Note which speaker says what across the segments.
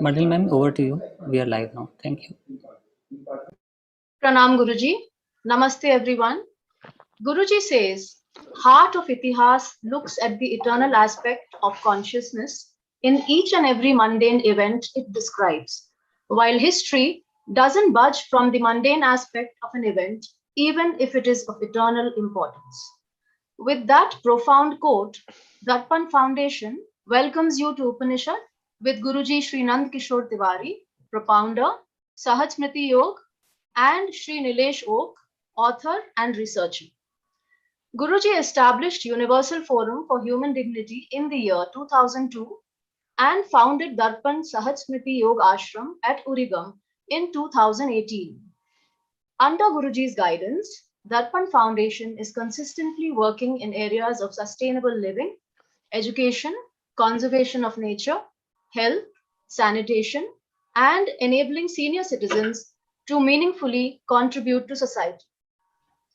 Speaker 1: Madhil ma'am, over to you. We are live now. Thank you.
Speaker 2: Pranam Guruji. Namaste everyone. Guruji says, heart of Itihaas looks at the eternal aspect of consciousness in each and every mundane event it describes, while history doesn't budge from the mundane aspect of an event, even if it is of eternal importance. With that profound quote, Darpan Foundation welcomes you to Upanishad with Guruji Shri Nandkishore Tiwari, propounder, Sahaj Smriti Yoga, and Shri Nilesh Oak, author and researcher. Guruji established Universal Forum for Human Dignity in the year 2002 and founded Darpan Sahaj Smriti Yoga Ashram at Urigam in 2018. Under Guruji's guidance, Darpan Foundation is consistently working in areas of sustainable living, education, conservation of nature, health, sanitation, and enabling senior citizens to meaningfully contribute to society.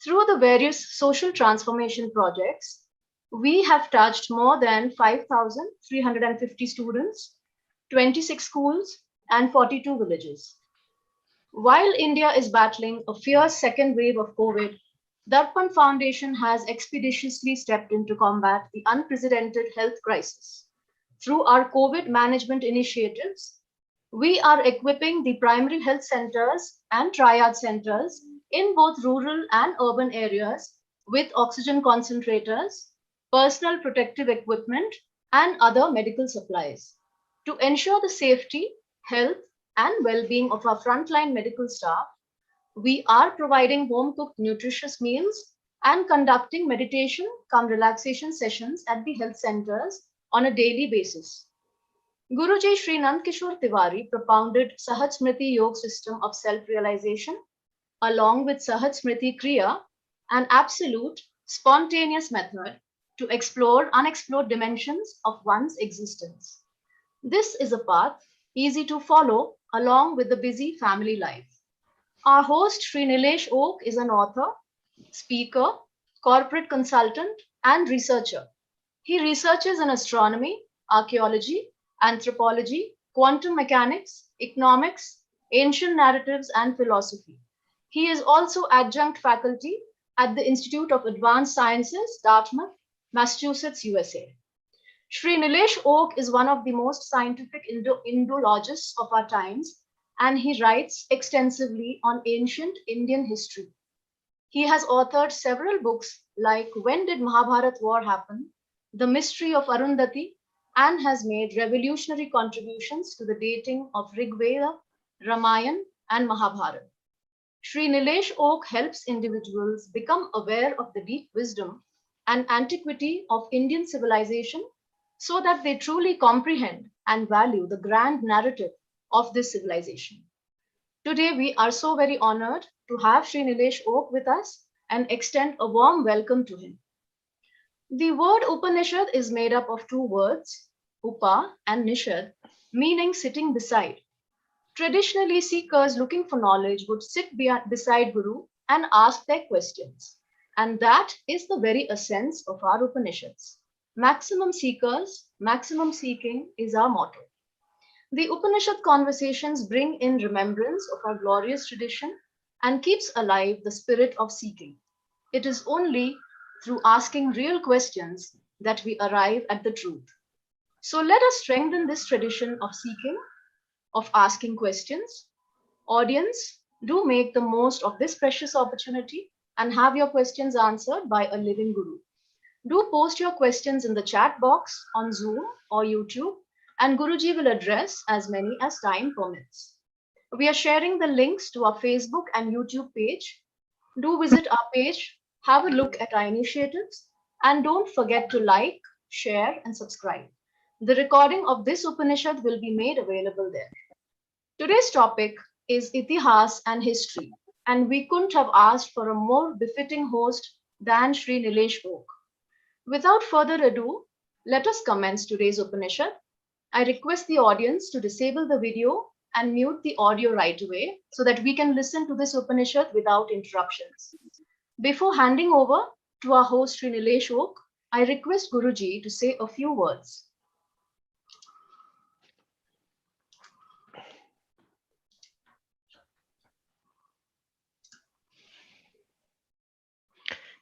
Speaker 2: Through the various social transformation projects, we have touched more than 5,350 students, 26 schools, and 42 villages. While India is battling a fierce second wave of COVID, Darpan Foundation has expeditiously stepped in to combat the unprecedented health crisis. Through our COVID management initiatives, we are equipping the primary health centers and triad centers in both rural and urban areas with oxygen concentrators, personal protective equipment, and other medical supplies. To ensure the safety, health, and well-being of our frontline medical staff, we are providing home-cooked nutritious meals and conducting meditation cum relaxation sessions at the health centers on a daily basis. Guruji Shri Nandkishore Tiwari propounded Sahaj Smriti Yoga system of self-realization along with Sahaj Smriti Kriya, an absolute, spontaneous method to explore unexplored dimensions of one's existence. This is a path easy to follow along with the busy family life. Our host, Sri Nilesh Oak, is an author, speaker, corporate consultant, and researcher. He researches in astronomy, archaeology, anthropology, quantum mechanics, economics, ancient narratives, and philosophy. He is also adjunct faculty at the Institute of Advanced Sciences, Dartmouth, Massachusetts, USA. Sri Nilesh Oak is one of the most scientific Indologists of our times, and he writes extensively on ancient Indian history. He has authored several books like When Did Mahabharat War Happen?, The Mystery of Arundhati, and has made revolutionary contributions to the dating of Rig Veda, Ramayana, and Mahabharata. Sri Nilesh Oak helps individuals become aware of the deep wisdom and antiquity of Indian civilization so that they truly comprehend and value the grand narrative of this civilization. Today, we are so very honored to have Sri Nilesh Oak with us and extend a warm welcome to him. The word Upanishad is made up of two words, Upa and Nishad, meaning sitting beside. Traditionally, seekers looking for knowledge would sit beside Guru and ask their questions. And that is the very essence of our Upanishads. Maximum seekers, maximum seeking is our motto. The Upanishad conversations bring in remembrance of our glorious tradition and keeps alive the spirit of seeking. It is only through asking real questions that we arrive at the truth. So let us strengthen this tradition of seeking, of asking questions. Audience, do make the most of this precious opportunity and have your questions answered by a living Guru. Do post your questions in the chat box on Zoom or YouTube, and Guruji will address as many as time permits. We are sharing the links to our Facebook and YouTube page. Do visit our page, have a look at our initiatives, and don't forget to like, share, and subscribe. The recording of this Upanishad will be made available there. Today's topic is Itihaas and history, and we couldn't have asked for a more befitting host than Sri Nilesh Oak. Without further ado, let us commence today's Upanishad. I request the audience to disable the video and mute the audio right away so that we can listen to this Upanishad without interruptions. Before handing over to our host Shri Nilesh Oak, I request Guruji to say a few words.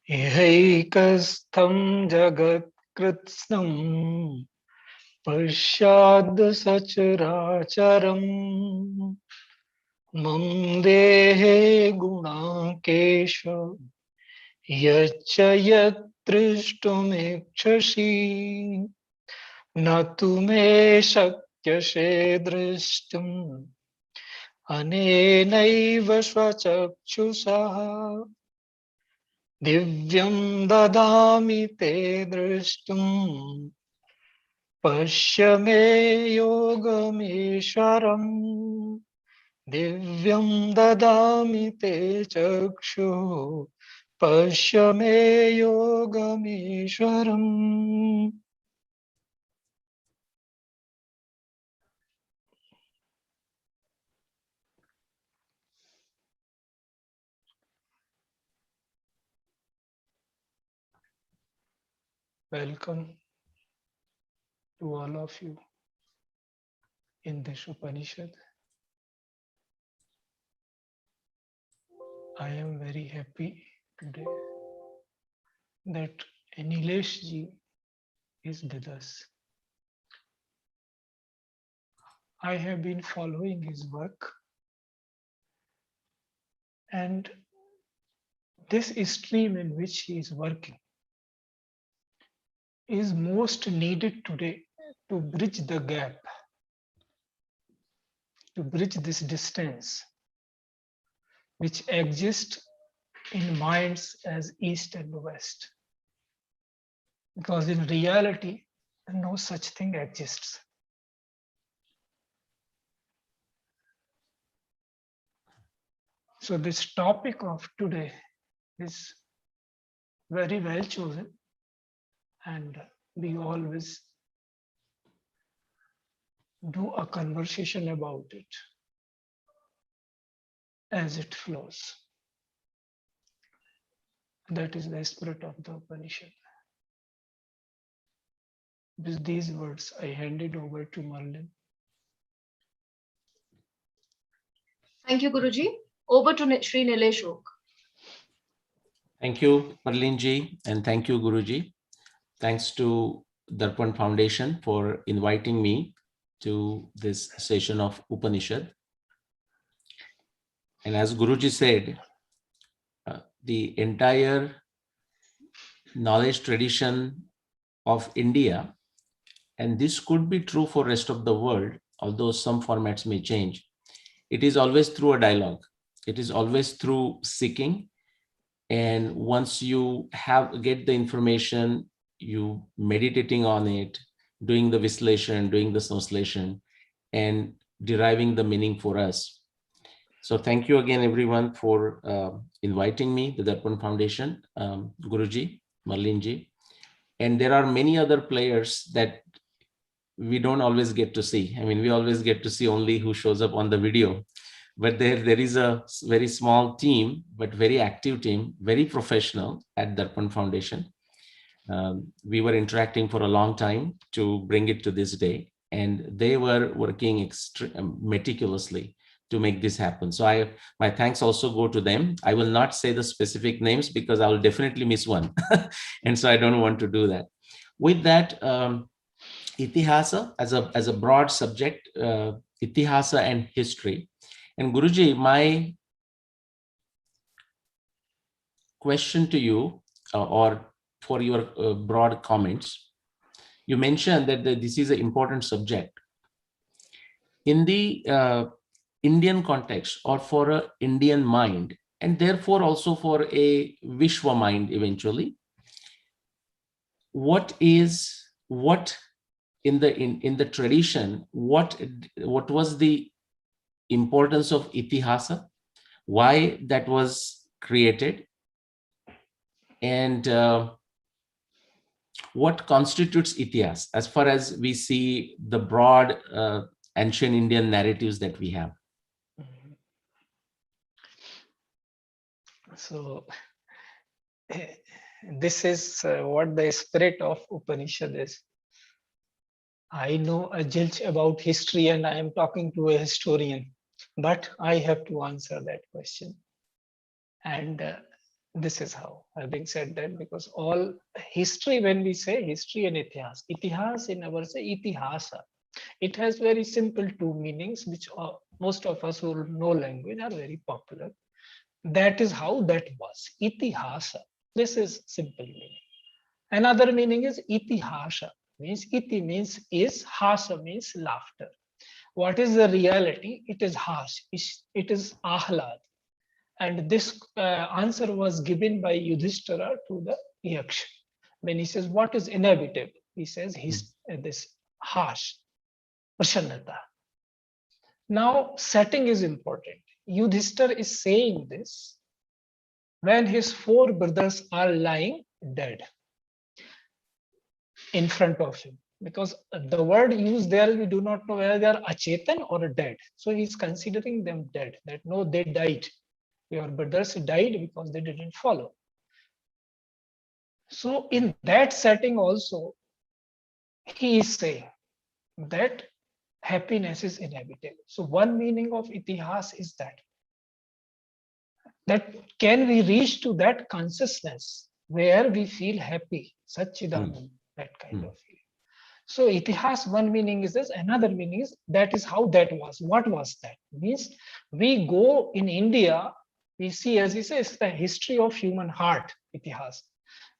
Speaker 3: Ihaikastham jagatkritsnam Pashad sacharacharam Mandehe gunakesha Yachayat drishtumekchashi Natume shakyashe drishtum Anenaiva swachakshusah Divyam dadami te drishtum Pashya me yogameshwaram Divyam dadami te chakshu Pashya me yogameshwaram. Welcome to all of you in this Upanishad. I am very happy today that Nilesh ji is with us. I have been following his work, and this stream in which he is working is most needed today to bridge the gap, to bridge this distance which exists in minds as East and West. Because in reality, no such thing exists. So this topic of today is very well chosen, and we always do a conversation about it as it flows. That is the spirit of the Upanishad. With these words, I hand it over to Marlin.
Speaker 2: Thank you, Guruji. Over to Shri Nilesh Oak.
Speaker 4: Thank you, Marlinji, and thank you, Guruji. Thanks to Darpan Foundation for inviting me to this session of Upanishad. And as Guruji said, the entire knowledge tradition of India, and this could be true for rest of the world, although some formats may change, it is always through a dialogue. It is always through seeking. And once you get the information, you meditating on it, doing the vislation, doing the translation, and deriving the meaning for us. So thank you again, everyone, for inviting me, the Darpan Foundation, Guruji, Marlinji. And there are many other players that we don't always get to see. I mean, we always get to see only who shows up on the video. But there is a very small team, but very active team, very professional at Darpan Foundation. We were interacting for a long time to bring it to this day, and they were working meticulously to make this happen. So my thanks also go to them. I will not say the specific names because I will definitely miss one. And so I don't want to do that. With that, Itihasa as a broad subject, Itihasa and history. And Guruji, my question to you, or for your broad comments, you mentioned that this is an important subject. In the Indian context, or for an Indian mind, and therefore also for a Vishwa mind eventually, what in the tradition, what was the importance of Itihasa, why that was created, and what constitutes Itihaas as far as we see the broad ancient Indian narratives that we have.
Speaker 3: So this is what the spirit of Upanishad is. I know a zilch about history and I am talking to a historian, but I have to answer that question. And this is how, having said that, because all history, when we say history and Itihaas, Itihaas in our say Itihasa, it has very simple two meanings, which most of us who know language are very popular. That is how that was. Itihasa. This is simple meaning. Another meaning is Itihasa. Means iti means is, hasa means laughter. What is the reality? It is has. It is ahlad. And this answer was given by Yudhishthira to the Yaksha. When he says, what is inevitable? He says, this harsh, prasannata. Now, setting is important. Yudhishthira is saying this when his four brothers are lying dead in front of him, because the word used there, we do not know whether they are achetan or dead. So he's considering them dead, that no, they died. Your brothers died because they didn't follow. So in that setting also, he is saying that happiness is inevitable. So one meaning of Itihaas is that can we reach to that consciousness where we feel happy, Satchidanand, that kind of feeling. So Itihaas, one meaning is this, another meaning is that is how that was. What was that? Means we go in India, we see, as he says, the history of human heart, Itihaas,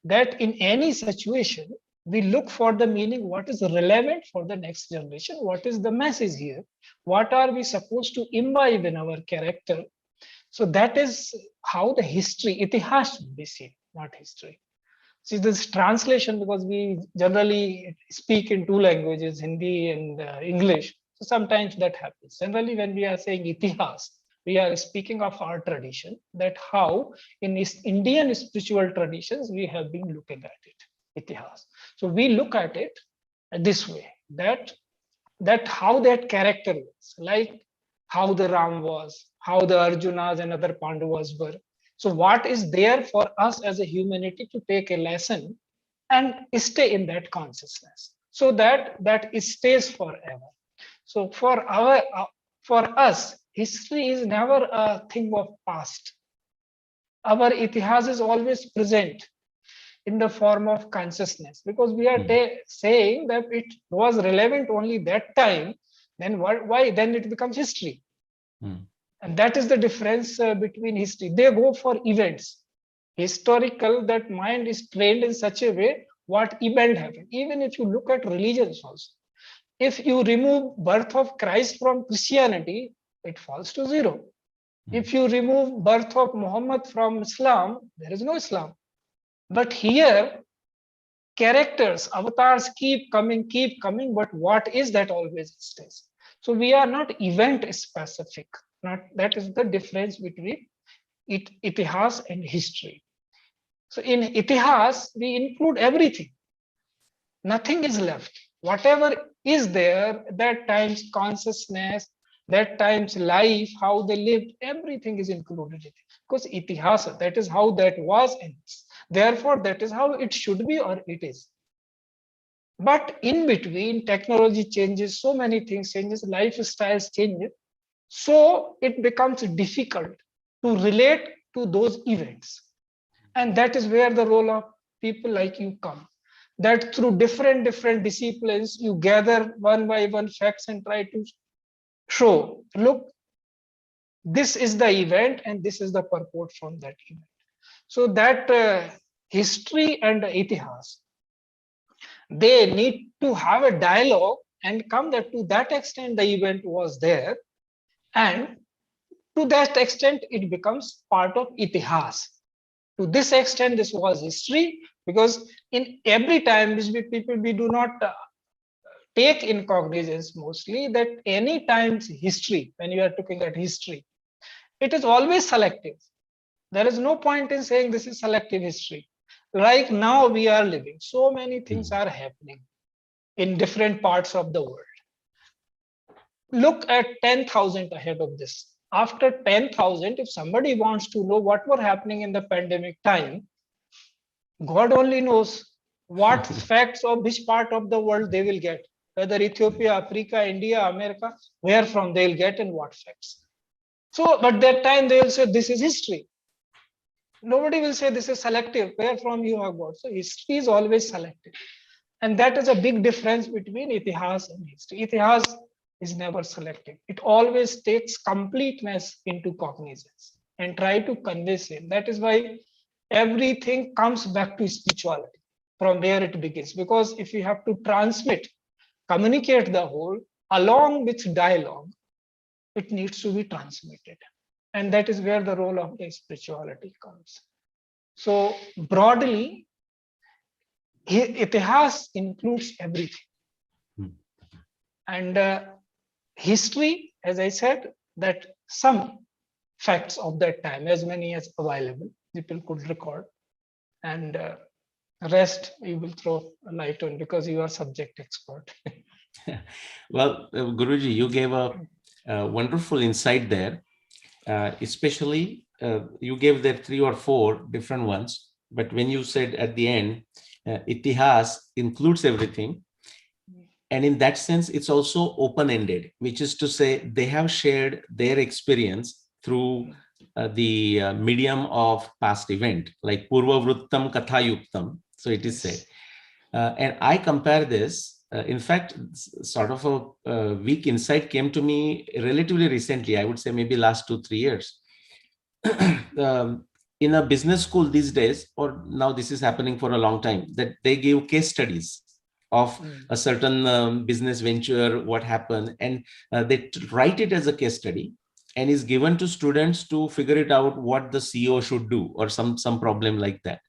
Speaker 3: that in any situation, we look for the meaning, what is relevant for the next generation, what is the message here, what are we supposed to imbibe in our character. So that is how the history, Itihaas should be seen, not history. See, this translation, because we generally speak in two languages, Hindi and English. So sometimes that happens. Generally, when we are saying Itihaas, we are speaking of our tradition, that how in Indian spiritual traditions, we have been looking at it, Itihaas. So we look at it this way, that how that character was, like how the Ram was, how the Arjunas and other Pandavas were. So what is there for us as a humanity to take a lesson and stay in that consciousness, so that it stays forever. So for us, history is never a thing of past. Our Itihaas is always present in the form of consciousness, because we are saying that it was relevant only that time, then why then it becomes history. And that is the difference between history. They go for events. Historical, that mind is trained in such a way what event happened. Even if you look at religions also, if you remove birth of Christ from Christianity, it falls to zero. If you remove birth of Muhammad from Islam, there is no Islam. But here, characters, avatars keep coming, but what is that always stays. So we are not event specific. That is the difference between Itihaas and history. So in Itihaas, we include everything. Nothing is left. Whatever is there, that time's consciousness, that time's life, how they lived, everything is included in it. Because Itihaas, that is how that was, and therefore that is how it should be or it is. But in between, technology changes, so many things changes, lifestyles changes. So it becomes difficult to relate to those events. And that is where the role of people like you come. That through different disciplines, you gather one by one facts and try to show, look, this is the event and this is the purport from that event. So that history and Itihaas, they need to have a dialogue and come that to that extent the event was there. And to that extent, it becomes part of Itihaas. To this extent, this was history, because in every time, we do not take in cognizance mostly that any time's history, when you are looking at history, it is always selective. There is no point in saying this is selective history. Like now we are living, so many things are happening in different parts of the world. Look at 10,000 ahead of this. After 10,000, if somebody wants to know what were happening in the pandemic time, God only knows what facts of which part of the world they will get, whether Ethiopia, Africa, India, America, where from they'll get and what facts. So, but that time they will say this is history. Nobody will say this is selective, where from you have got. So history is always selective. And that is a big difference between Itihaas and history. Itihaas is never selective. It always takes completeness into cognizance and try to convey it. That is why everything comes back to spirituality from where it begins. Because if you have to transmit, communicate the whole along with dialogue, it needs to be transmitted. And that is where the role of the spirituality comes. So broadly, Itihas includes everything. And history, as I said, that some facts of that time, as many as available, people could record. And rest you will throw a light on because you are subject expert.
Speaker 4: Well, Guruji, you gave a wonderful insight there. Especially, you gave there 3 or 4 different ones. But when you said at the end, Itihas includes everything. And in that sense, it's also open-ended, which is to say they have shared their experience through the medium of past event, like Purva Vruttam Katha Yuktam. So it is said. And I compare this. In fact, sort of a weak insight came to me relatively recently. I would say maybe last 2-3 years. In a business school these days, or now this is happening for a long time, that they give case studies of a certain business venture, what happened, and they write it as a case study and is given to students to figure it out what the CEO should do or some problem like that.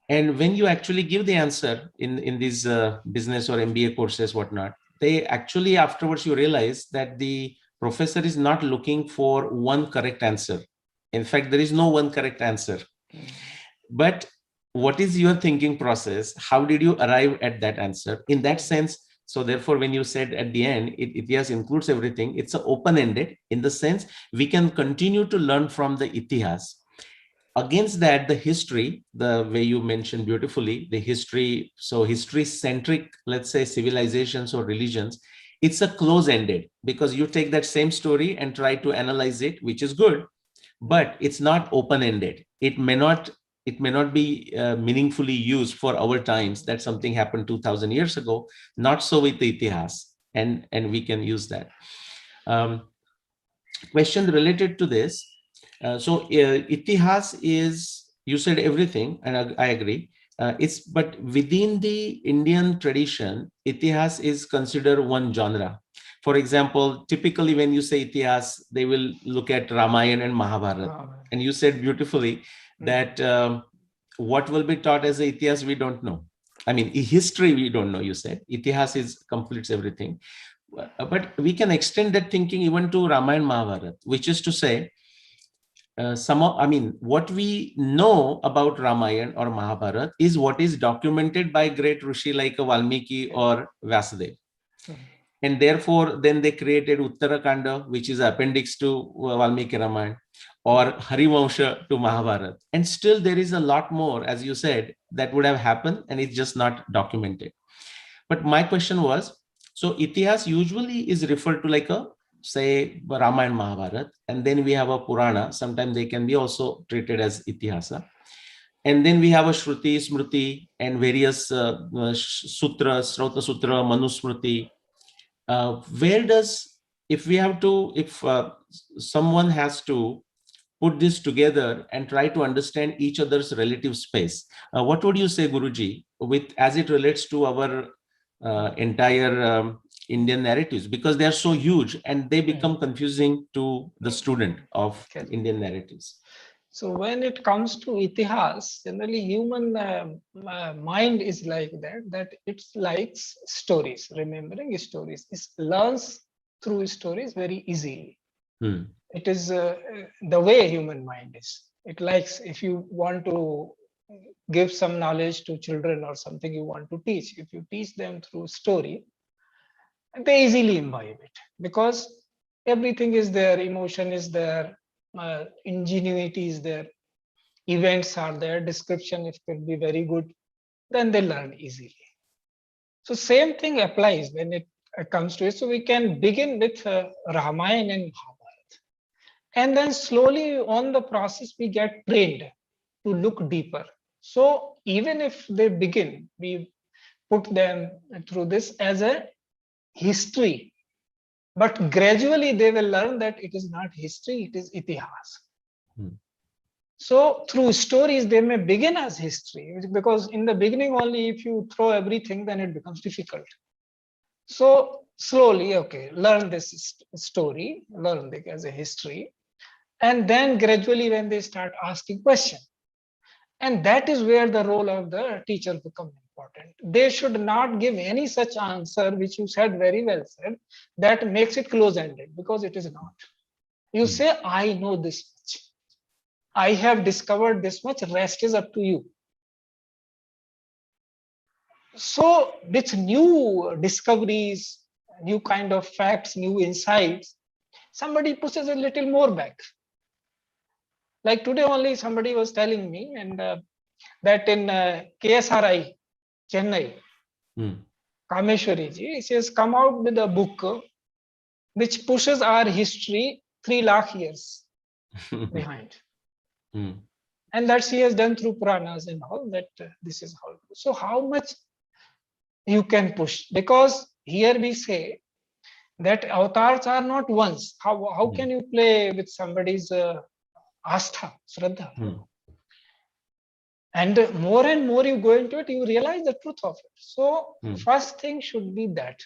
Speaker 4: And when you actually give the answer in these business or MBA courses, whatnot, they actually afterwards you realize that the professor is not looking for one correct answer. In fact, there is no one correct answer. But what is your thinking process? How did you arrive at that answer? In that sense, so therefore, when you said at the end, Itihaas includes everything, it's open-ended in the sense we can continue to learn from the Itihaas. Against that, the history, the way you mentioned beautifully, the history, so history-centric, let's say civilizations or religions, it's a close-ended because you take that same story and try to analyze it, which is good, but it's not open-ended. It may not be meaningfully used for our times, that something happened 2000 years ago. Not so with the Itihaas, and we can use that. Question related to this. So Itihaas is, you said everything, and I agree. But within the Indian tradition, Itihaas is considered one genre. For example, typically when you say Itihaas, they will look at Ramayana and Mahabharata. And you said beautifully that what will be taught as a Itihaas, we don't know. I mean, history, we don't know, you said. Itihaas completes everything. But we can extend that thinking even to Ramayana, Mahabharata, which is to say, what we know about Ramayana or Mahabharata is what is documented by great Rishi like Valmiki or Vasudev. And therefore, then they created Uttarakanda, which is appendix to Valmiki Ramayana, or Harivamsha to Mahabharata. And still there is a lot more, as you said, that would have happened and it's just not documented. But my question was, so Itihaas usually is referred to like a, say, Ramayana, Mahabharata, and then we have a Purana. Sometimes they can be also treated as Itihasa. And then we have a Shruti, Smriti, and various sutras, Srauta Sutra, Manusmriti. Where does, if someone has to put this together and try to understand each other's relative space, what would you say, Guruji, as it relates to our entire Indian narratives, because they are so huge and they become confusing to the student of Indian narratives?
Speaker 3: So when it comes to Itihas, generally human mind is like that it likes stories, remembering stories. It learns through stories very easily. It is the way human mind is. It likes, if you want to give some knowledge to children or something you want to teach, if you teach them through story, they easily imbibe it because everything is there, emotion is there, ingenuity is there, events are there, description if can be very good, then they learn easily. So same thing applies when it comes to it. So we can begin with Ramayana and Mahabharata, and then slowly on the process we get trained to look deeper. So even if they begin, we put them through this as a history, but gradually they will learn that it is not history, it is Itihaas. So through stories, they may begin as history, because in the beginning only, if you throw everything, then it becomes difficult. So slowly, okay, learn this story, learn it as a history, and then gradually when they start asking questions, and that is where the role of the teacher becomes important. They should not give any such answer, which you said very well said, that makes it close-ended, because it is not. You say, I know this much. I have discovered this much, rest is up to you. So with new discoveries, new kind of facts, new insights, somebody pushes a little more back. Like today only somebody was telling me, and that in KSRI, Chennai, Kameshwari ji, she has come out with a book which pushes our history 3 lakh years behind. And that she has done through Puranas and all, that this is how. So how much you can push? Because here we say that avatars are not once. How can you play with somebody's astha, shraddha? And more you go into it, you realize the truth of it. So first thing should be that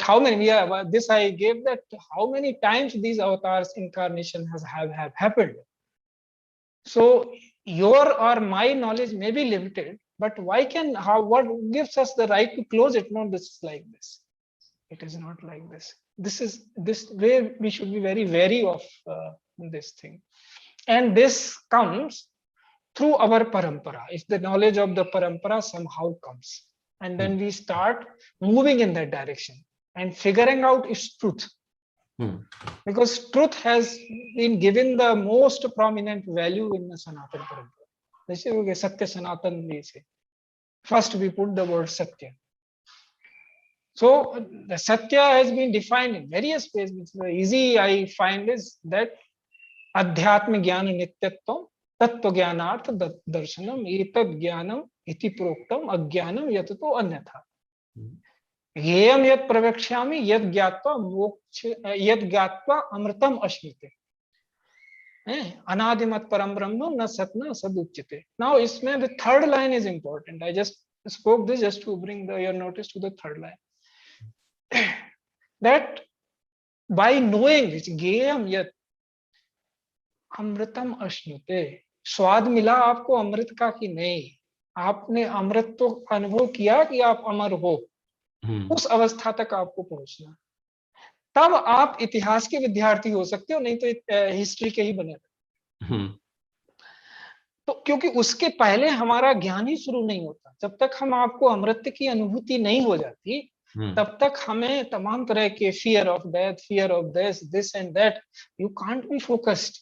Speaker 3: how many, this I gave, that how many times these avatars incarnation have happened. So your or my knowledge may be limited, but what gives us the right to close it? No, this is like this. It is not like this. This way we should be very wary of this thing. And this comes through our parampara. If the knowledge of the parampara somehow comes, and then we start moving in that direction and figuring out its truth. Because truth has been given the most prominent value in the Sanatan Parampara. This is Satya Sanatan, we say. First we put the word Satya. So the Satya has been defined in various ways. Easy I find is that Adhyatma Jnana Nityatvam Tattva Jnanartha Darshanam Etad Jnanam Iti Proktam Ajnanam Yatato Anyatha. Yem yat pravakshami yad gyatva amritam ashmite. Anadimat param brahma na satna saduchyate. Now the third line is important. I just spoke this just to bring your notice to the third line. That by knowing which gyam yat amritam ashmite, स्वाद मिला आपको अमृत का कि नहीं, आपने अमृत तो अनुभव किया कि आप अमर हो, उस अवस्था तक आपको पहुंचना, तब आप इतिहास के विद्यार्थी हो सकते हो, नहीं तो हिस्ट्री के ही बने। तो क्योंकि उसके पहले हमारा ज्ञान ही शुरू नहीं होता। जब तक हम आपको अमृत की अनुभूति नहीं हो जाती, तब तक हमें तमाम तरह के fear of death, fear of this and that, you can't be focused.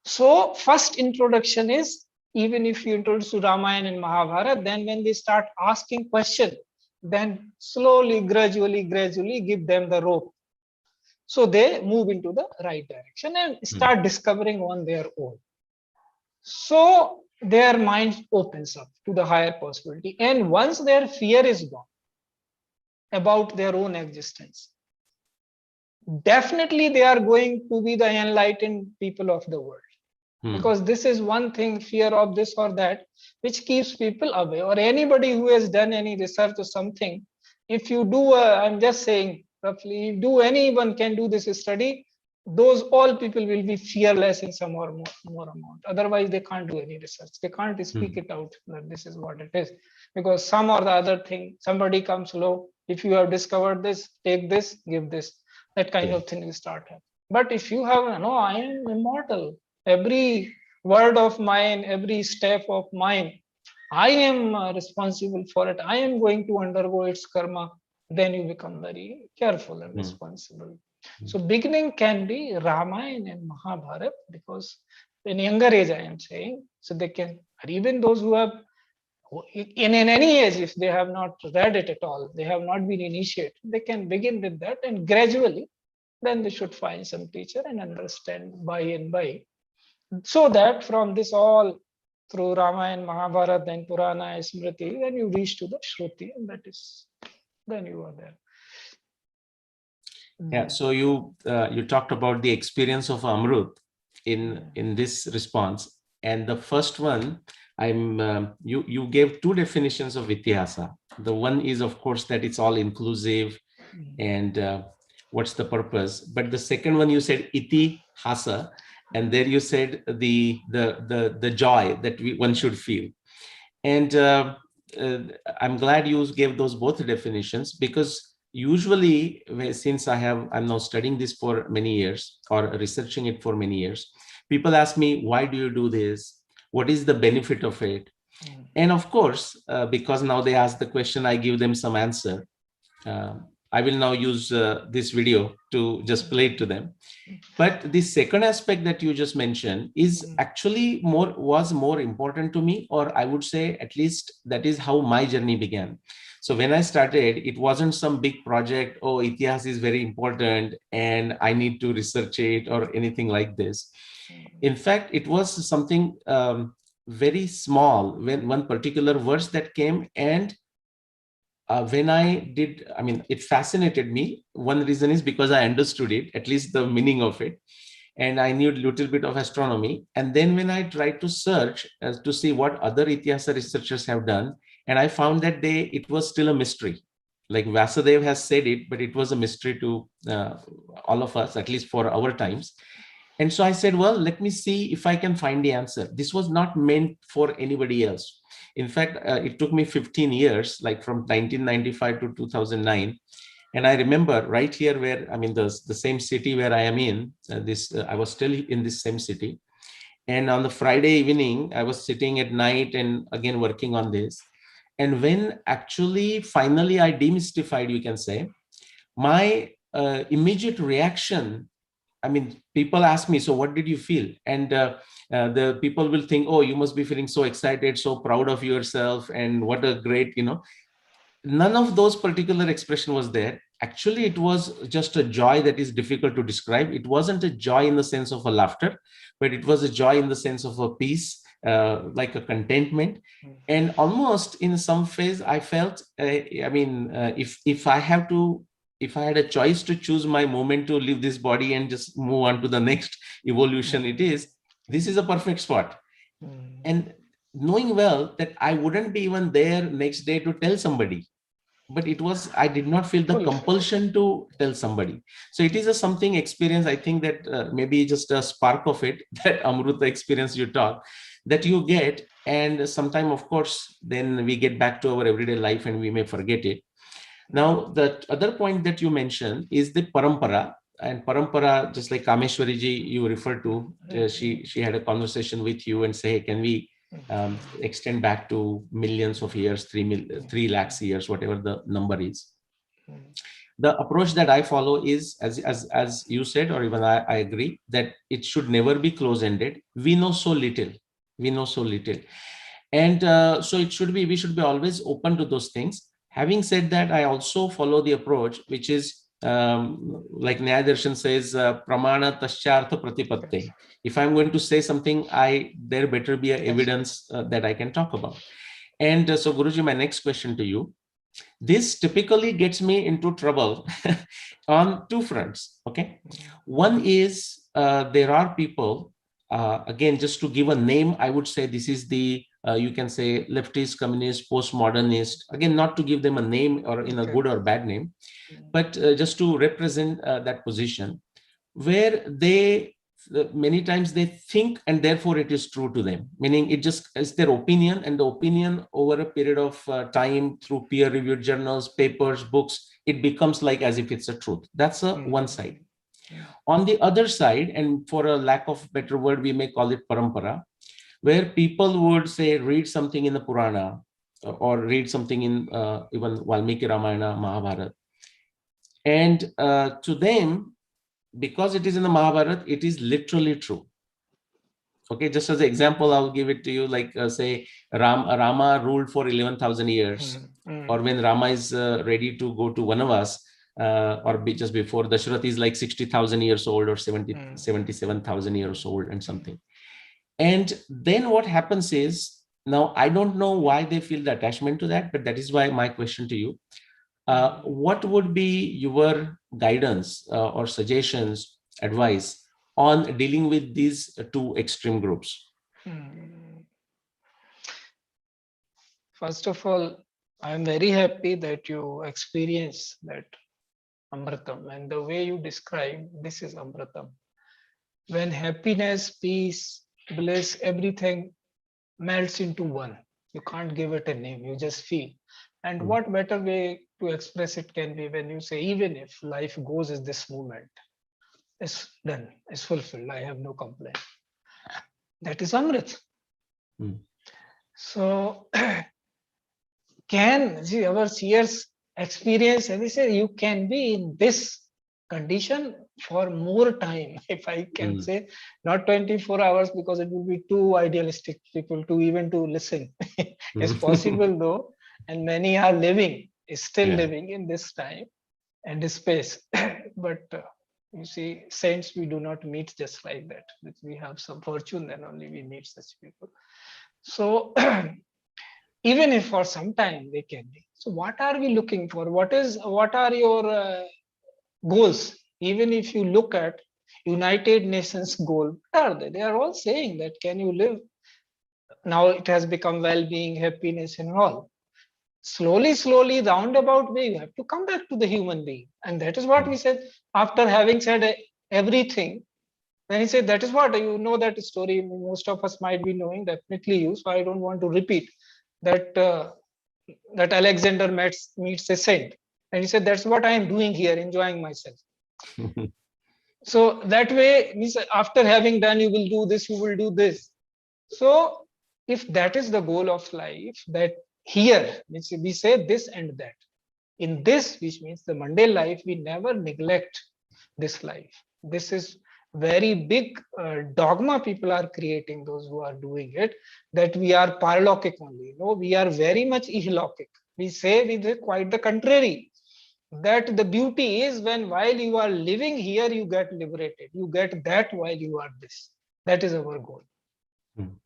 Speaker 3: So first introduction is, even if you introduce Ramayana and Mahabharata, then when they start asking questions, then slowly, gradually give them the rope. So they move into the right direction and start discovering on their own. So their mind opens up to the higher possibility. And once their fear is gone about their own existence, definitely they are going to be the enlightened people of the world. Because this is one thing, fear of this or that, which keeps people away. Or anybody who has done any research or something, if you do, I'm just saying roughly, anyone can do this study, those all people will be fearless in some or more amount. Otherwise, they can't do any research. They can't speak it out that this is what it is. Because some or the other thing, somebody comes low, if you have discovered this, take this, give this. That kind of thing will start happening. But if you have, no, I am immortal. Every word of mine, every step of mine, I am responsible for it. I am going to undergo its karma. then you become very careful and
Speaker 4: Mm.
Speaker 3: responsible. So beginning can be Ramayana and Mahabharata, because in younger age I am saying, so they can, or even those who have in any age, if they have not read it at all, they have not been initiated, they can begin with that, and gradually then they should find some teacher and understand by and by, so that from this all through Ramayana, Mahabharata, then Purana, Smriti, then you reach to the Shruti, and that is, then you are there.
Speaker 4: Yeah. So you talked about the experience of Amrut in this response, and the first one, you gave two definitions of Itihaasa. The one is, of course, that it's all inclusive, and what's the purpose. But the second one, you said Itihasa, and there you said the joy that one should feel. And I'm glad you gave those both definitions, because usually, since I'm now studying this for many years, or researching it for many years, people ask me, why do you do this? What is the benefit of it? And of course, because now they ask the question, I give them some answer. I will now use this video to just play it to them. But the second aspect that you just mentioned is actually was more important to me, or I would say at least that is how my journey began. So when I started, it wasn't some big project, oh, Itihaas is very important and I need to research it or anything like this. In fact, it was something very small, when one particular verse that came, and when it fascinated me. One reason is because I understood it, at least the meaning of it, and I knew a little bit of astronomy. And then when I tried to search to see what other Itihasa researchers have done, and I found that it was still a mystery. Like Vasudev has said it, but it was a mystery to all of us, at least for our times. And so I said, well, let me see if I can find the answer. This was not meant for anybody else. In fact, it took me 15 years, like from 1995 to 2009. And I remember right here where, the same city where I am in, I was still in this same city. And on the Friday evening, I was sitting at night and again working on this. And when actually, finally, I demystified, you can say, my immediate reaction, people ask me, so what did you feel? And the people will think, oh, you must be feeling so excited, so proud of yourself, and what a great, none of those particular expression was there. Actually, it was just a joy that is difficult to describe. It wasn't a joy in the sense of a laughter, but it was a joy in the sense of a peace, like a contentment. And almost in some phase, I felt, if I had a choice to choose my moment to leave this body and just move on to the next evolution, this is a perfect spot. And knowing well that I wouldn't be even there next day to tell somebody, but I did not feel the compulsion to tell somebody. So it is a something experience, I think, that maybe just a spark of it, that Amruta experience you talk, that you get. And sometime, of course, then we get back to our everyday life and we may forget it. Now, the other point that you mentioned is the Parampara. And Parampara, just like Kameshwari ji you referred to, she had a conversation with you and say, hey, can we extend back to millions of years, 3 lakhs years, whatever the number is. The approach that I follow is, as you said, or even I agree, that it should never be close-ended. We know so little. And so we should be always open to those things. Having said that, I also follow the approach, which is like Nyaya Darshan says, pramana taschartha pratipatte. If I'm going to say something, there better be an evidence that I can talk about. And so, Guruji, my next question to you. This typically gets me into trouble on two fronts. Okay. One is there are people, again, just to give a name, I would say this is the, you can say leftist, communist, postmodernist, again, not to give them a name or in a good or bad name, but just to represent that position where many times they think and therefore it is true to them, meaning it just is their opinion, and the opinion over a period of time through peer reviewed journals, papers, books, it becomes like as if it's a truth. That's one side. On the other side, and for a lack of better word, we may call it Parampara, where people would say, read something in the Purana or read something in even Valmiki Ramayana, Mahabharata, And to them, because it is in the Mahabharata, it is literally true. Okay, just as an example, I'll give it to you. Like say, Rama ruled for 11,000 years, or when Rama is ready to go to Vanavas, just before, Dashrath is like 60,000 years old, or 77,000 years old, and something. And then what happens is, now I don't know why they feel the attachment to that, but that is why my question to you: what would be your guidance or suggestions, advice on dealing with these two extreme groups?
Speaker 3: First of all, I am very happy that you experience that Amritam, and the way you describe this is Amritam. When happiness, peace, bliss, everything melts into one. You can't give it a name, you just feel. And what better way to express it can be when you say, even if life goes as this moment, it's done, it's fulfilled, I have no complaint. That is Amrit. So, our seers experience, and they say you can be in this condition for more time, if I can say, not 24 hours, because it will be too idealistic people to even to listen. It's possible though, and many are living, still living in this time and this space. But you see, saints we do not meet just like that. We have some fortune, then only we meet such people. So even if for some time they can be. So what are we looking for? What are your goals? Even if you look at United Nations goal, what are they? They are all saying that can you live? Now it has become well-being, happiness, and all. Slowly, roundabout way, you have to come back to the human being. And that is what we said after having said everything. Then he said, that is what, you know that story, most of us might be knowing, definitely you, so I don't want to repeat that that Alexander meets a saint, and he said, that's what I am doing here, enjoying myself. So that way, means after having done, you will do this, you will do this. So if that is the goal of life, that here means we say this and that. In this, which means the mundane life, we never neglect this life. This is very big dogma people are creating, those who are doing it, that we are paralaukic only. No, we are very much ihlaukic. We say with quite the contrary, that the beauty is when while you are living here, you get liberated. You get that while you are this. That is our goal.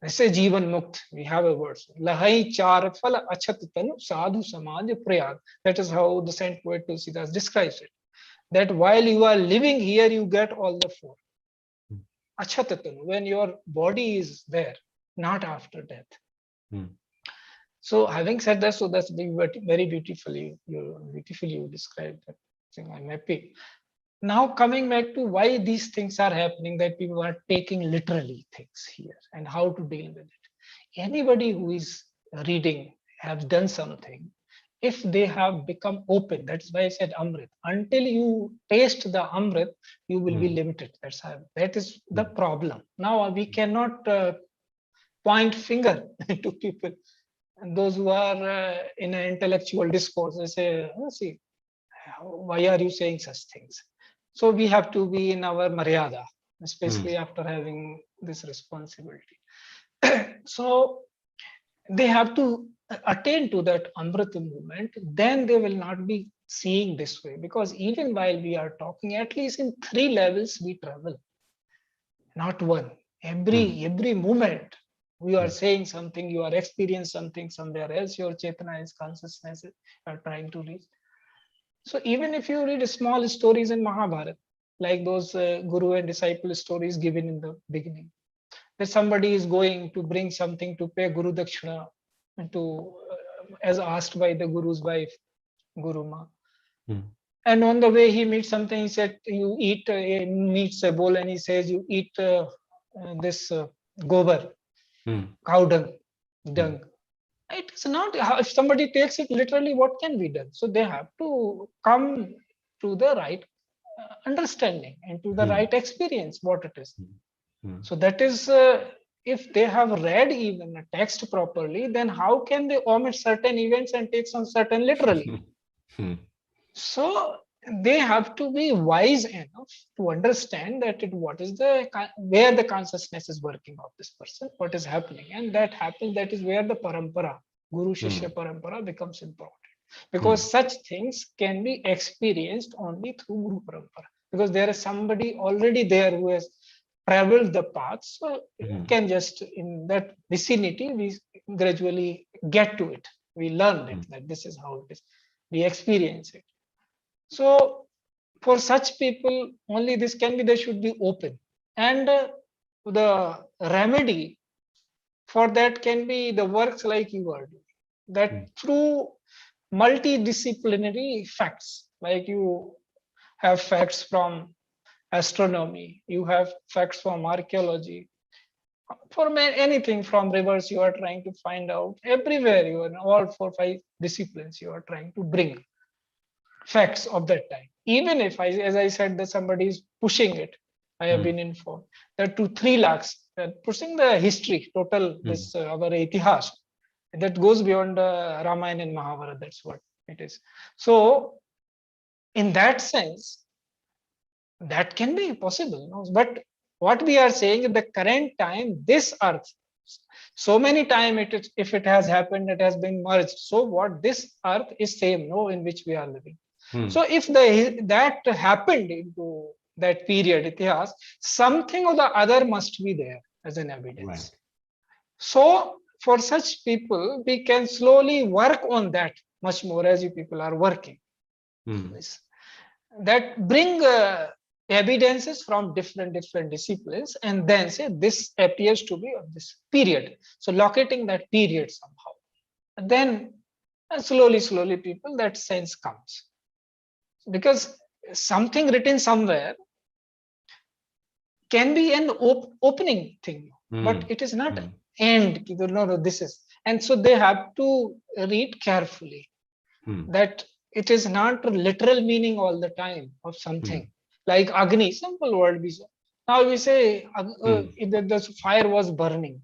Speaker 3: I say Jivan Mukt, we have a verse. Lahai char phala achat tanu sadhu samaj prayag. That is how the saint poet Tulsidas describes it. That while you are living here, you get all the four. Achatatan, when your body is there, not after death. So having said that, so that's very beautifully you described that thing. I'm happy. Now coming back to why these things are happening, that people are taking literally things here and how to deal with it. Anybody who is reading, has done something, if they have become open, that's why I said Amrit. Until you taste the Amrit, you will be limited. That is the problem. Now we cannot point finger to people. And those who are in an intellectual discourse, they say, oh, see, why are you saying such things? So we have to be in our maryada, especially after having this responsibility. So they have to attain to that Amrita movement, then they will not be seeing this way. Because even while we are talking, at least in 3 levels we travel, not one. Every moment we are saying something, you are experiencing something somewhere else, your Chetana is consciousness you are trying to reach. So even if you read small stories in Mahabharata, like those guru and disciple stories given in the beginning, that somebody is going to bring something to pay Guru Dakshina to as asked by the Guru's wife, Guru Ma. And on the way he meets something, he said, you eat, meets a bowl, and he says, you eat this gobar, cow dung. It is not, if somebody takes it literally, what can be done? So they have to come to the right understanding and to the right experience, what it is. So that is, if they have read even a text properly, then how can they omit certain events and take some certain literally? So they have to be wise enough to understand that what is where the consciousness is working of this person, what is happening, and that happens. That is where the parampara, Guru Shishya parampara, becomes important, because such things can be experienced only through Guru parampara, because there is somebody already there who has traveled the path. So you can just in that vicinity we gradually get to it. We learn it that this is how it is. We experience it. So for such people, only this can be, they should be open. And the remedy for that can be the works like you are doing, that through multidisciplinary facts, like you have facts from astronomy, you have facts from archaeology, for anything from rivers you are trying to find out, everywhere you are in all 4 5 disciplines you are trying to bring facts of that time. Even if as I said, that somebody is pushing it, I have been informed that to 3 lakhs, pushing the history total, this our Itihaas, that goes beyond Ramayana and Mahabharata. That's what it is. So in that sense, that can be possible. No? But what we are saying at the current time, this earth, so many times if it has happened, it has been merged. So what this earth is same, no, in which we are living. So if that happened into that period, Itihaas, something or the other must be there as an evidence. Right. So for such people, we can slowly work on that much more as you people are working. That bring evidences from different disciplines, and then say this appears to be of this period. So locating that period somehow, and then slowly people, that sense comes, because something written somewhere can be an opening thing, but it is not end. No, this is, and so they have to read carefully that it is not literal meaning all the time of something. Like Agni, simple word we say. Now we say the fire was burning,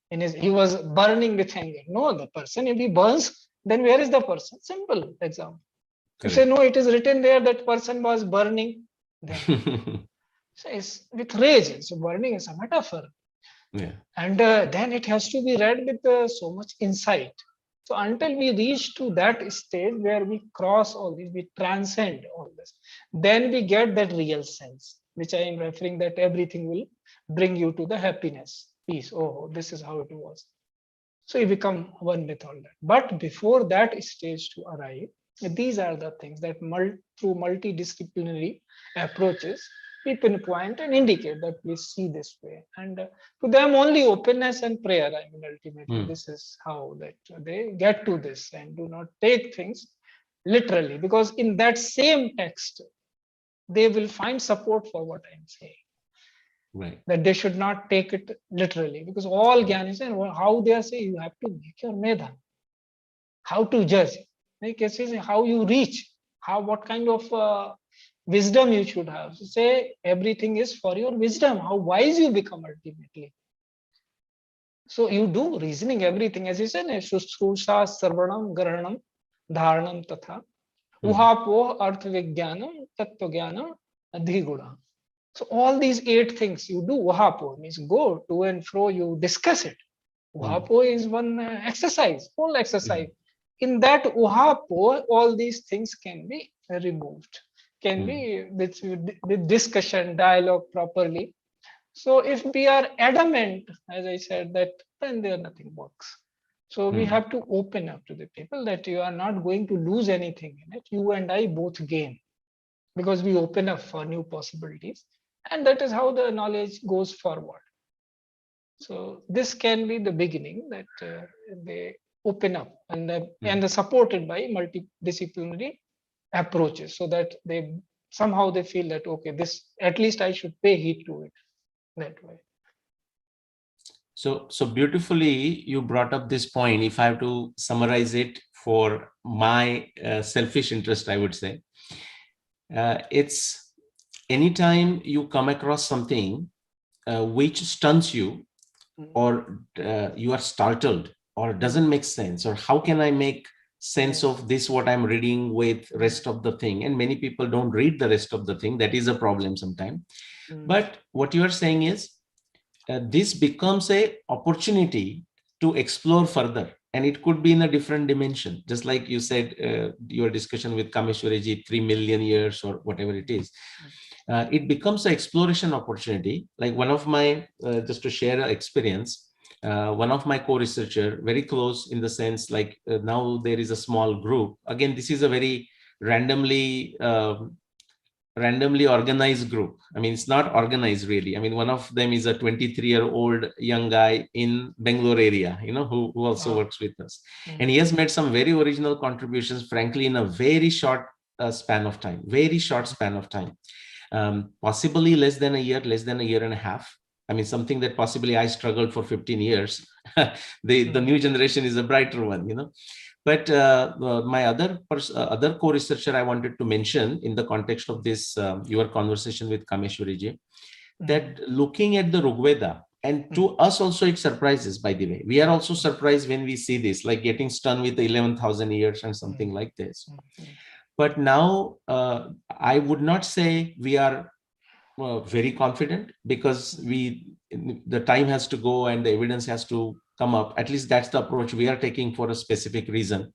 Speaker 3: and he was burning with anger. No, the person, if he burns, then where is the person? Simple example. You say, no, it is written there that person was burning. Then so it's with rage. So burning is a metaphor. Yeah. And then it has to be read with so much insight. So until we reach to that stage where we cross all these, we transcend all this, then we get that real sense, which I am referring, that everything will bring you to the happiness, peace. Oh, this is how it was. So you become one with all that. But before that stage to arrive, these are the things that through multidisciplinary approaches, we pinpoint and indicate that we see this way. And to them, only openness and prayer. I mean, ultimately, this is how that they get to this, and do not take things literally, because in that same text, they will find support for what I'm saying. Right. That they should not take it literally, because all Gyan is, and how they are saying, you have to make your medha, how to judge, how you reach, what kind of wisdom you should have. So say everything is for your wisdom, how wise you become ultimately. So you do reasoning, everything, as you said, Shushrusha, Sarvanam, Garanam, Dharanam, Tatha, Uhapo, Artha Vigyanam, Tattva Jnanam, Adhiguna. So all these 8 things you do. Uhapo means go to and fro, you discuss it. Uhapo is one exercise, whole exercise. In that Uhapo, all these things can be removed, can be with discussion, dialogue properly. So if we are adamant, as I said, that then there nothing works. So we have to open up to the people that you are not going to lose anything in it. You and I both gain, because we open up for new possibilities. And that is how the knowledge goes forward. So this can be the beginning, that they open up, and supported by multidisciplinary approaches, so that they somehow they feel that, okay, this at least I should pay heed to it that way.
Speaker 4: So beautifully you brought up this point. If I have to summarize it for my selfish interest, I would say, it's anytime you come across something which stuns you, or you are startled, or doesn't make sense, or how can I make sense of this, what I'm reading with rest of the thing. And many people don't read the rest of the thing. That is a problem sometimes. But what you are saying is this becomes a opportunity to explore further. And it could be in a different dimension. Just like you said, your discussion with Kameshwariji, 3 million years or whatever it is. It becomes an exploration opportunity. Like one of my, just to share an experience, one of my co-researcher, very close in the sense like now there is a small group. Again, this is a very randomly organized group. I mean, it's not organized really. I mean, one of them is a 23-year-old young guy in Bangalore area, who also works with us. And he has made some very original contributions, frankly, in a very short span of time, possibly less than a year and a half. I mean, something that possibly I struggled for 15 years. The new generation is a brighter one, But my other co-researcher I wanted to mention in the context of this, your conversation with Kameshwariji, that looking at the Rigveda, and to us also it surprises, by the way. We are also surprised when we see this, like getting stunned with the 11,000 years and something like this. But now I would not say we are very confident, because the time has to go and the evidence has to come up. At least that's the approach we are taking for a specific reason.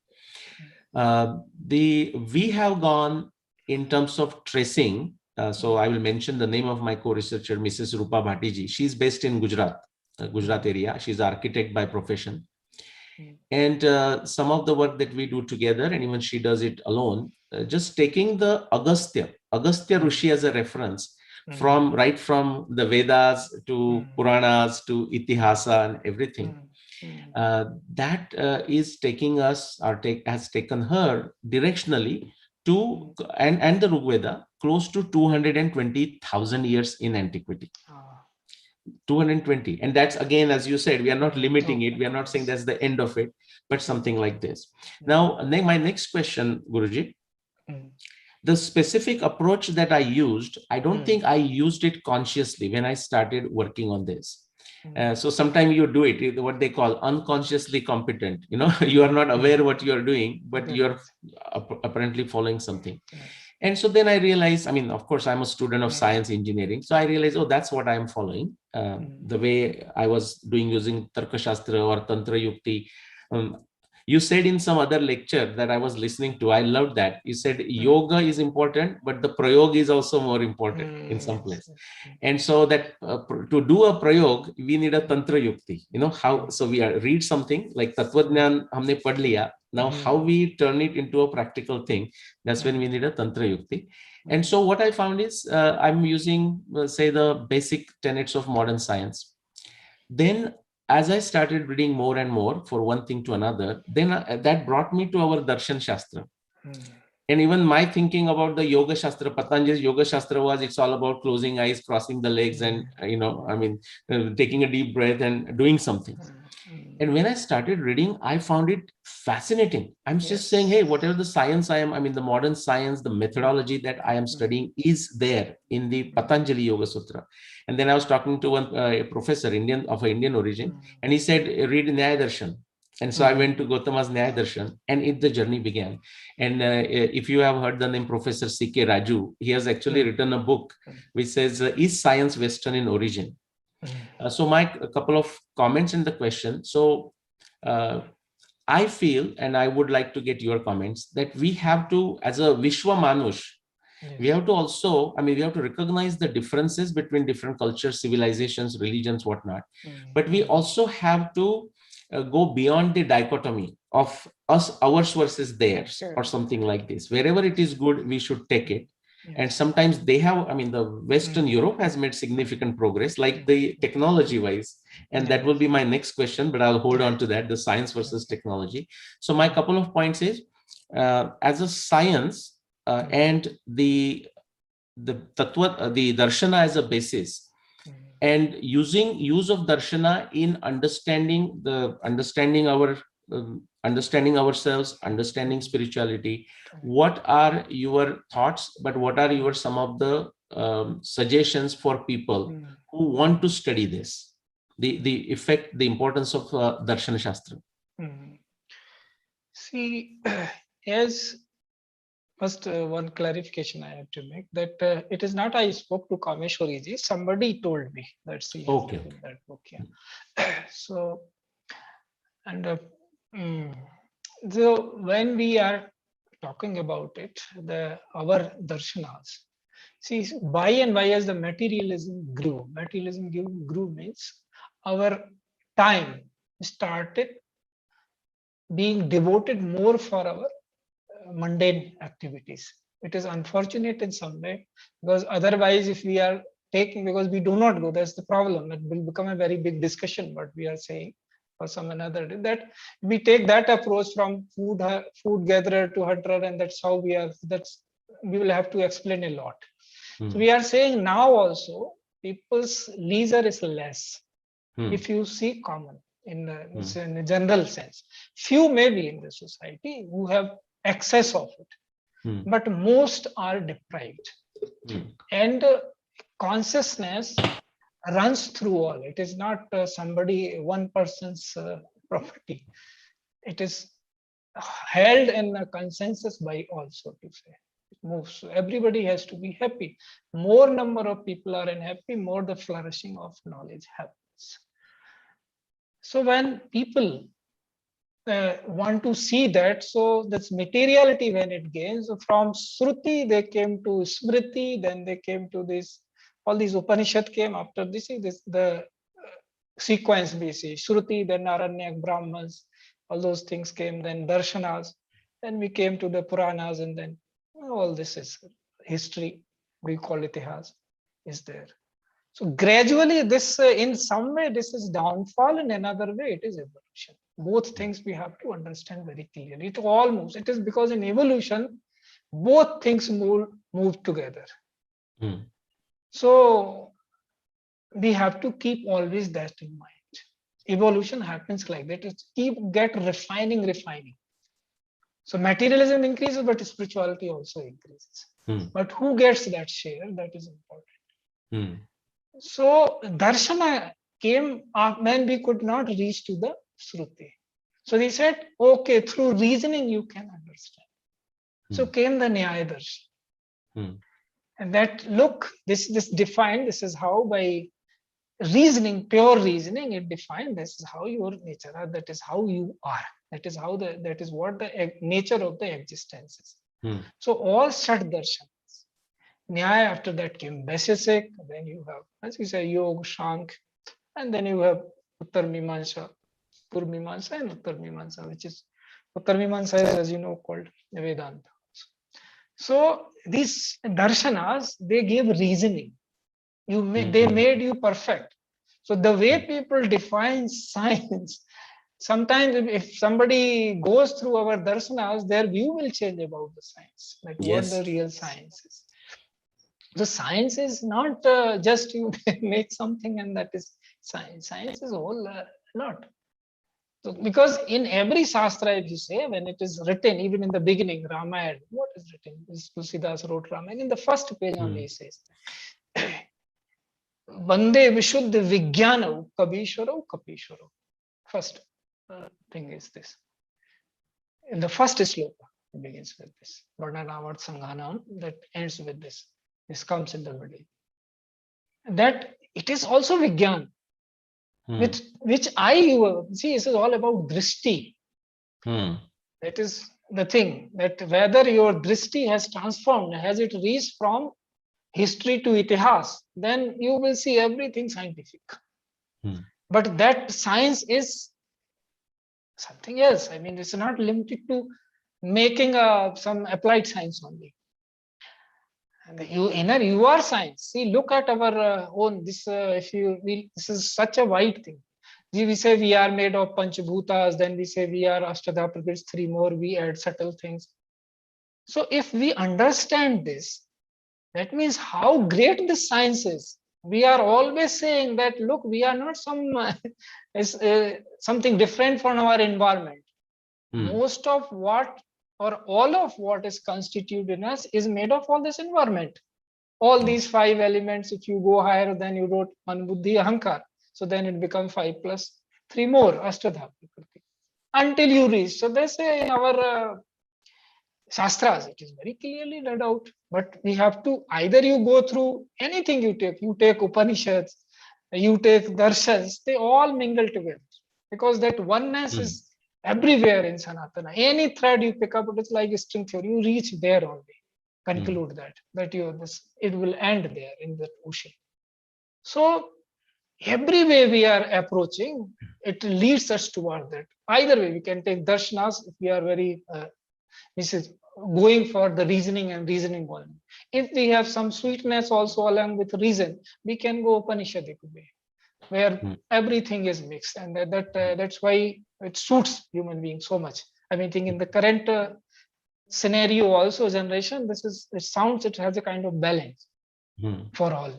Speaker 4: We have gone in terms of tracing. So I will mention the name of my co-researcher, Mrs. Rupa Bhatiji. She's based in Gujarat area. She's an architect by profession. And some of the work that we do together, and even she does it alone, just taking the Agastya Rishi as a reference, right from the Vedas to Puranas to Itihasa and everything. That is taking us, has taken her directionally to, and the Rigveda, close to 220,000 years in antiquity. 220. And that's, again, as you said, we are not limiting it. We are not saying that's the end of it, but something like this. Now, my next question, Guruji, the specific approach that I used, I don't think I used it consciously when I started working on this. So sometimes you do it, what they call unconsciously competent. You are not aware what you are doing, but you're apparently following something. And so then I realized, I mean, of course, I'm a student of science engineering. So I realized, oh, that's what I'm following. The way I was doing using Tarka Shastra or Tantra Yukti. You said in some other lecture that I was listening to, I loved that. You said yoga is important, but the prayog is also more important in some place. And so that to do a prayog, we need a Tantra Yukti. So we read something like Tattvajnan humne padh liya. Now, how we turn it into a practical thing, that's when we need a Tantra Yukti. And so what I found is I'm using, say, the basic tenets of modern science. Then as I started reading more and more for one thing to another, then that brought me to our Darshan Shastra. And even my thinking about the Yoga Shastra, Patanjali's Yoga Shastra was, it's all about closing eyes, crossing the legs, and, taking a deep breath and doing something. And when I started reading, I found it fascinating. I'm just saying, hey, whatever the science the modern science, the methodology that I am studying is there in the Patanjali Yoga Sutra. And then I was talking to one professor, of Indian origin, and he said, read Nyaya Darshan. And so I went to Gautama's Nyaya Darshan, and the journey began. And if you have heard the name Professor C.K. Raju, he has actually written a book which says, Is Science Western in Origin? So a couple of comments in the question. So I feel, and I would like to get your comments, that we have to, as a Vishwa Manush, we have to also, we have to recognize the differences between different cultures, civilizations, religions, whatnot. But we also have to go beyond the dichotomy of ours versus theirs, or something like this. Wherever it is good, we should take it. And sometimes they have, the Western Europe has made significant progress, like the technology wise. And that will be my next question, but I'll hold on to that, the science versus technology. So my couple of points is, as a science and the tattva, the darshana as a basis, and use of darshana in understanding ourselves, understanding spirituality. What are your thoughts, but what are some of the suggestions for people who want to study this, the importance of Darshan Shastra?
Speaker 3: See, as first one clarification I have to make that it is not I spoke to Kameshwari ji, somebody told me that she has
Speaker 4: Okay.
Speaker 3: written that book. Yeah. So, and so when we are talking about it, our darshanas, see, by and by as the materialism grew means our time started being devoted more for our mundane activities. It is unfortunate in some way because otherwise, if we are taking, because we do not go, that's the problem. It will become a very big discussion. What we are saying for some another day, that we take that approach from food gatherer to hunter, and that's how we are. That's we will have to explain a lot. So we are saying now also people's leisure is less. If you see common in a general sense, few may be in the society who have excess of it, but most are deprived. And consciousness runs through all. It is not one person's property. It is held in a consensus by all, so to say. It moves. So everybody has to be happy. More number of people are unhappy, more the flourishing of knowledge happens. So when people want to see that, so that's materiality when it gains. So from Shruti, they came to Smriti, then they came to this, all these Upanishad came after this, the sequence we see. Shruti, then Aranyak, Brahmans, all those things came, then Darshanas, then we came to the Puranas, and then all this is history, we call Itihaas, is there. So gradually this, in some way, this is downfall, in another way, it is evolution. Both things we have to understand very clearly. It all moves. It is because in evolution, both things move together. So we have to keep always that in mind. Evolution happens like that. It get refining. So materialism increases, but spirituality also increases. But who gets that share? That is important. So darshana came when we could not reach to the Shruti. So they said, okay, through reasoning you can understand. So came the Nyaya Darshan. And that, look, this defined, this is how by reasoning, pure reasoning, it defined this is how your nature are, that is how you are. That is how that is what the nature of the existence is. So all Shat Darshans. Nyaya, after that came Vaisheshik, then you have, as you say, Yoga, Shank, and then you have Uttar Mimamsa, Purmimamsa, and Uttar Mimamsa, which is Uttar Mimamsa is, as you know, called Vedanta. So these darshanas, they gave reasoning. They made you perfect. So the way people define science, sometimes if somebody goes through our darshanas, their view will change about the science, like what the real science is. The science is not just you make something and that is science. Science is a whole lot. So because in every Shastra, if you say, when it is written, even in the beginning, Ramayana, what is written? Tulsidas wrote Ramayana. In the first page only he says, Vande Vishuddha Vijnana Kabishwaro Kapishwaro. First thing is this. In the first sloka, it begins with this. Varnanavat Sanghanam, that ends with this. This comes in the middle. That it is also Vijnan. Which I see, this is all about drishti. That is the thing, that whether your drishti has transformed, has it reached from history to Itihaas, then you will see everything scientific. But that science is something else. I mean, it's not limited to making some applied science only. And you are science. See, look at our own. This this is such a wide thing. We say we are made of Panchabhutas, then we say we are Ashtadha Prakriti, 3 more, we add subtle things. So if we understand this, that means how great this science is. We are always saying that, look, we are not something different from our environment. Most of what, or all of what is constituted in us is made of all this environment. All these 5 elements, if you go higher, then you wrote Man Buddhi Ahankar. So then it becomes 5 plus 3 more, Ashtadha Prakriti. until you reach. So they say in our Shastras, it is very clearly laid out. But we have to, either you go through anything you take Upanishads, you take Darshans, they all mingle together. Because that oneness is everywhere in Sanatana. Any thread you pick up, it is like a string theory. You reach there only. Conclude that it will end there in the ocean. So every way we are approaching, it leads us toward that. Either way, we can take darshanas if we are very going for the reasoning and reasoning only. If we have some sweetness also along with reason, we can go Upanishadic way, where everything is mixed, and that's why it suits human beings so much. I mean, think in the current scenario also generation, it has a kind of balance for all.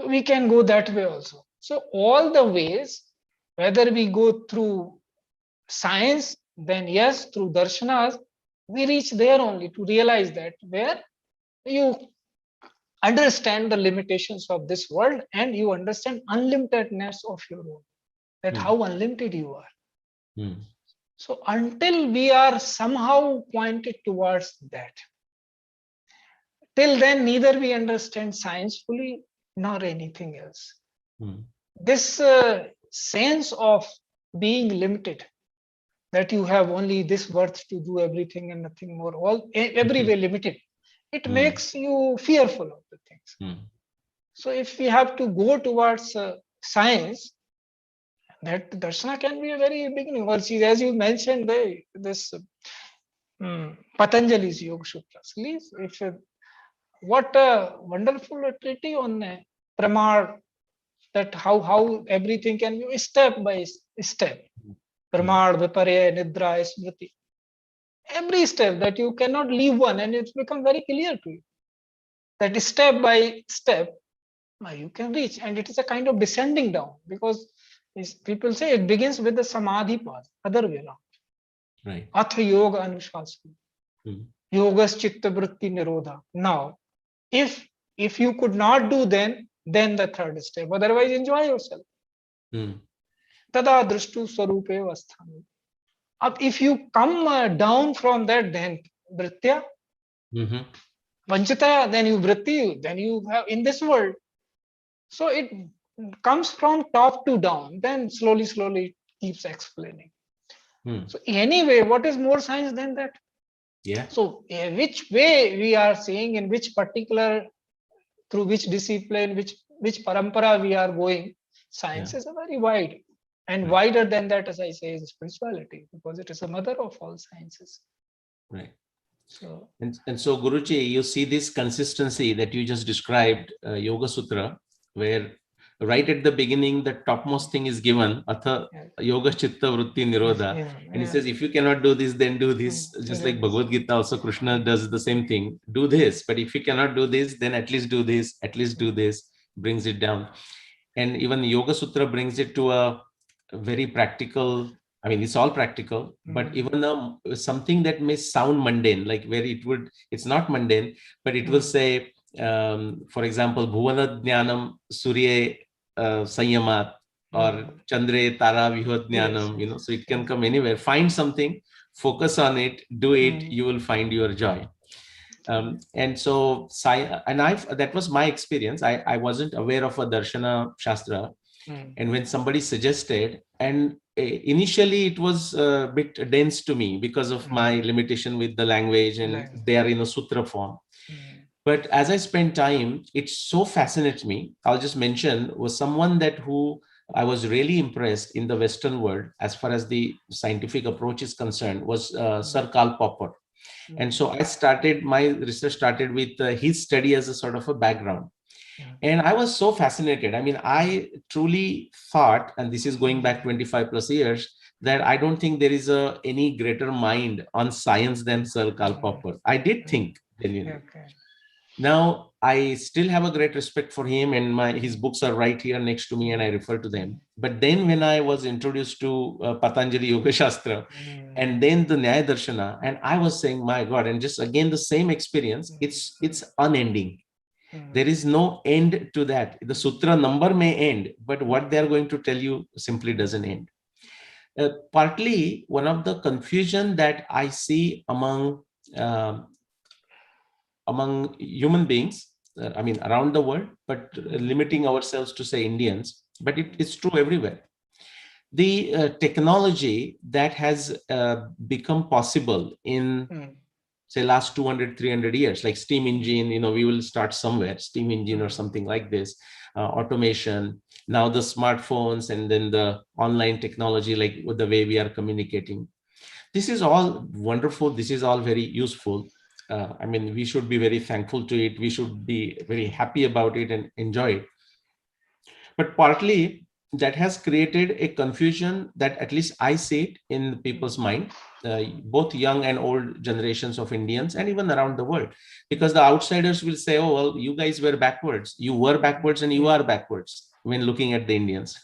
Speaker 3: We can go that way also. So all the ways, whether we go through science, then yes, through darshanas, we reach there only to realize that where you understand the limitations of this world and you understand unlimitedness of your own, that how unlimited you are. So until we are somehow pointed towards that, till then neither we understand science fully nor anything else. This sense of being limited, that you have only this worth to do everything and nothing more, every way limited, it makes you fearful of the things. So if we have to go towards science, that darshana can be a very beginning. As you mentioned, this Patanjali's Yoga Sutras. What a wonderful treatise on Pramar, that how everything can be step by step. Pramar, Viparya, Nidra, Smriti. Every step that you cannot leave one, and it's become very clear to you that step by step you can reach, and it is a kind of descending down, because people say it begins with the samadhi path, other way around.
Speaker 4: Right.
Speaker 3: Atha yoga anushasana, yogas chitta vritti nirodha. Now, if you could not do then the third step. Otherwise, enjoy yourself. Tada drishtu swarupe vasthami. If you come down from that, then vritya, vanchita, then you vritti, then you have in this world. So it comes from top to down, then slowly it keeps explaining. So anyway, what is more science than that?
Speaker 4: Yeah.
Speaker 3: So which way we are saying, in which particular, through which discipline, which parampara we are going, science is a very wide. And wider than that, as I say, is spirituality, because it is the mother of all sciences.
Speaker 4: Right.
Speaker 3: So
Speaker 4: and so Guruji, you see this consistency that you just described, Yoga Sutra, where right at the beginning, the topmost thing is given, Atha Yoga Chitta Vritti Nirodha. And he says, if you cannot do this, then do this. Just like Bhagavad Gita, also Krishna does the same thing. Do this, but if you cannot do this, then at least do this, do this, brings it down. And even Yoga Sutra brings it to a very practical, I mean, it's all practical, but even something that may sound mundane, like where it's not mundane, but it will say, for example, Bhuvana Jnanam Surya Sanyamat, or Chandre Tara Vihod Jnanam, so it can come anywhere. Find something, focus on it, do it, you will find your joy. And so, that was my experience. I wasn't aware of a Darshana Shastra. And when somebody suggested, and initially it was a bit dense to me because of my limitation with the language, and they are in a sutra form. But as I spent time, it so fascinates me. I'll just mention was someone who I was really impressed in the Western world, as far as the scientific approach is concerned, was Sir Karl Popper. And so my research started with his study as a sort of a background. And I was so fascinated. I mean, I truly thought, and this is going back 25 plus years, that I don't think there is any greater mind on science than Sir Karl Popper. I did think genuinely. Now, I still have a great respect for him, and his books are right here next to me, and I refer to them. But then when I was introduced to Patanjali Yoga Shastra, and then the Nyaya Darshana, and I was saying, my God, and just again, the same experience, it's unending. There is no end to that. The sutra number may end, but what they're going to tell you simply doesn't end. Partly, one of the confusion that I see uh, among human beings, I mean, around the world, but limiting ourselves to say Indians, but it's true everywhere. The technology that has become possible in, say, last 200, 300 years, like steam engine, we will start somewhere, steam engine or something like this, automation, now the smartphones, and then the online technology, like with the way we are communicating. This is all wonderful. This is all very useful. I mean, we should be very thankful to it. We should be very happy about it and enjoy it. But partly that has created a confusion that at least I see it in people's mind, both young and old generations of Indians and even around the world, because the outsiders will say, oh, well, you guys were backwards. You were backwards and you are backwards when looking at the Indians.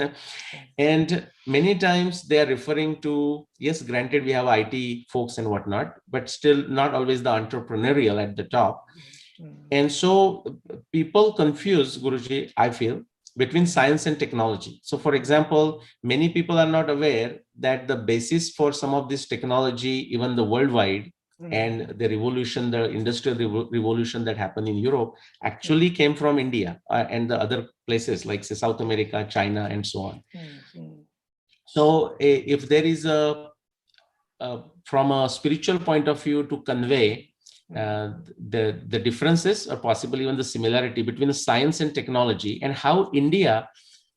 Speaker 4: And many times they are referring to, yes, granted, we have IT folks and whatnot, but still not always the entrepreneurial at the top. And so people confuse, Guruji, I feel, between science and technology. So for example, many people are not aware that the basis for some of this technology, even the worldwide, and the revolution, the industrial revolution that happened in Europe actually came from India and the other places like, say, South America, China, and so on. So if there is from a spiritual point of view, to convey the differences or possibly even the similarity between science and technology, and how India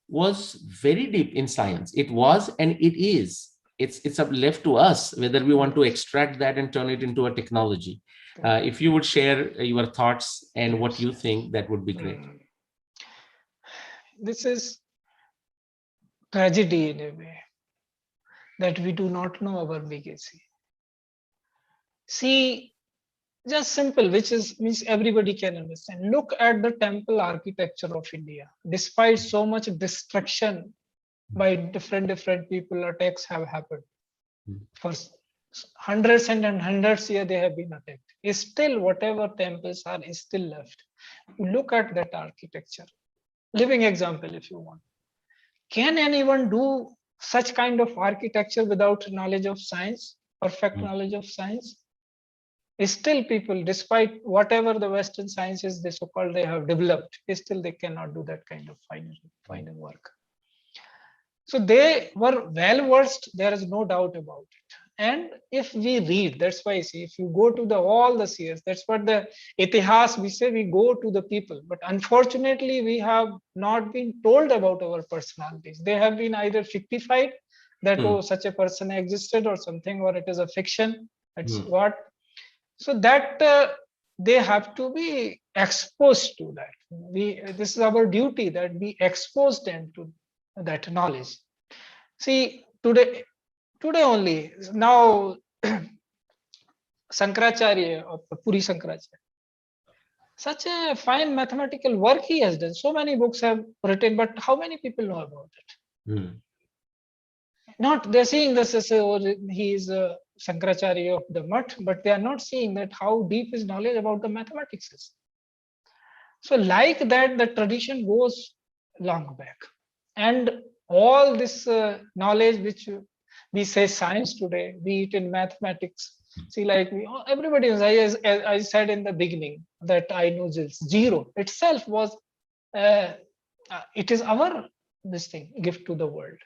Speaker 4: was very deep in science. It was and it is. It's up left to us whether we want to extract that and turn it into a technology. If you would share your thoughts and what you think, that would be great.
Speaker 3: This is tragedy in a way, that we do not know our legacy. See, just simple, which means everybody can understand. Look at the temple architecture of India. Despite so much destruction by different people, attacks have happened. For hundreds and hundreds years, they have been attacked. Still, whatever temples are is still left. Look at that architecture. Living example, if you want. Can anyone do such kind of architecture without knowledge of science, perfect knowledge of science? Still people, despite whatever the Western sciences they so-called they have developed, still they cannot do that kind of finer work. So they were well versed, there is no doubt about it. And if we read, that's why I see, if you go to all the seers, that's what the Itihaas, we say we go to the people. But unfortunately, we have not been told about our personalities. They have been either fictified, that oh, such a person existed or something, or it is a fiction. That's what. So that they have to be exposed to that. This is our duty, that we expose them to that knowledge. See, today only, now Sankaracharya, of Puri Sankaracharya, such a fine mathematical work he has done. So many books have written, but how many people know about it? Not they're seeing this as he is a Sankaracharya of the Mutt, but they are not seeing that how deep his knowledge about the mathematics is. So like that, the tradition goes long back. And all this knowledge which we say science today, be it in mathematics, see, like everybody knows, I said in the beginning that I know zero itself was, it is our gift to the world.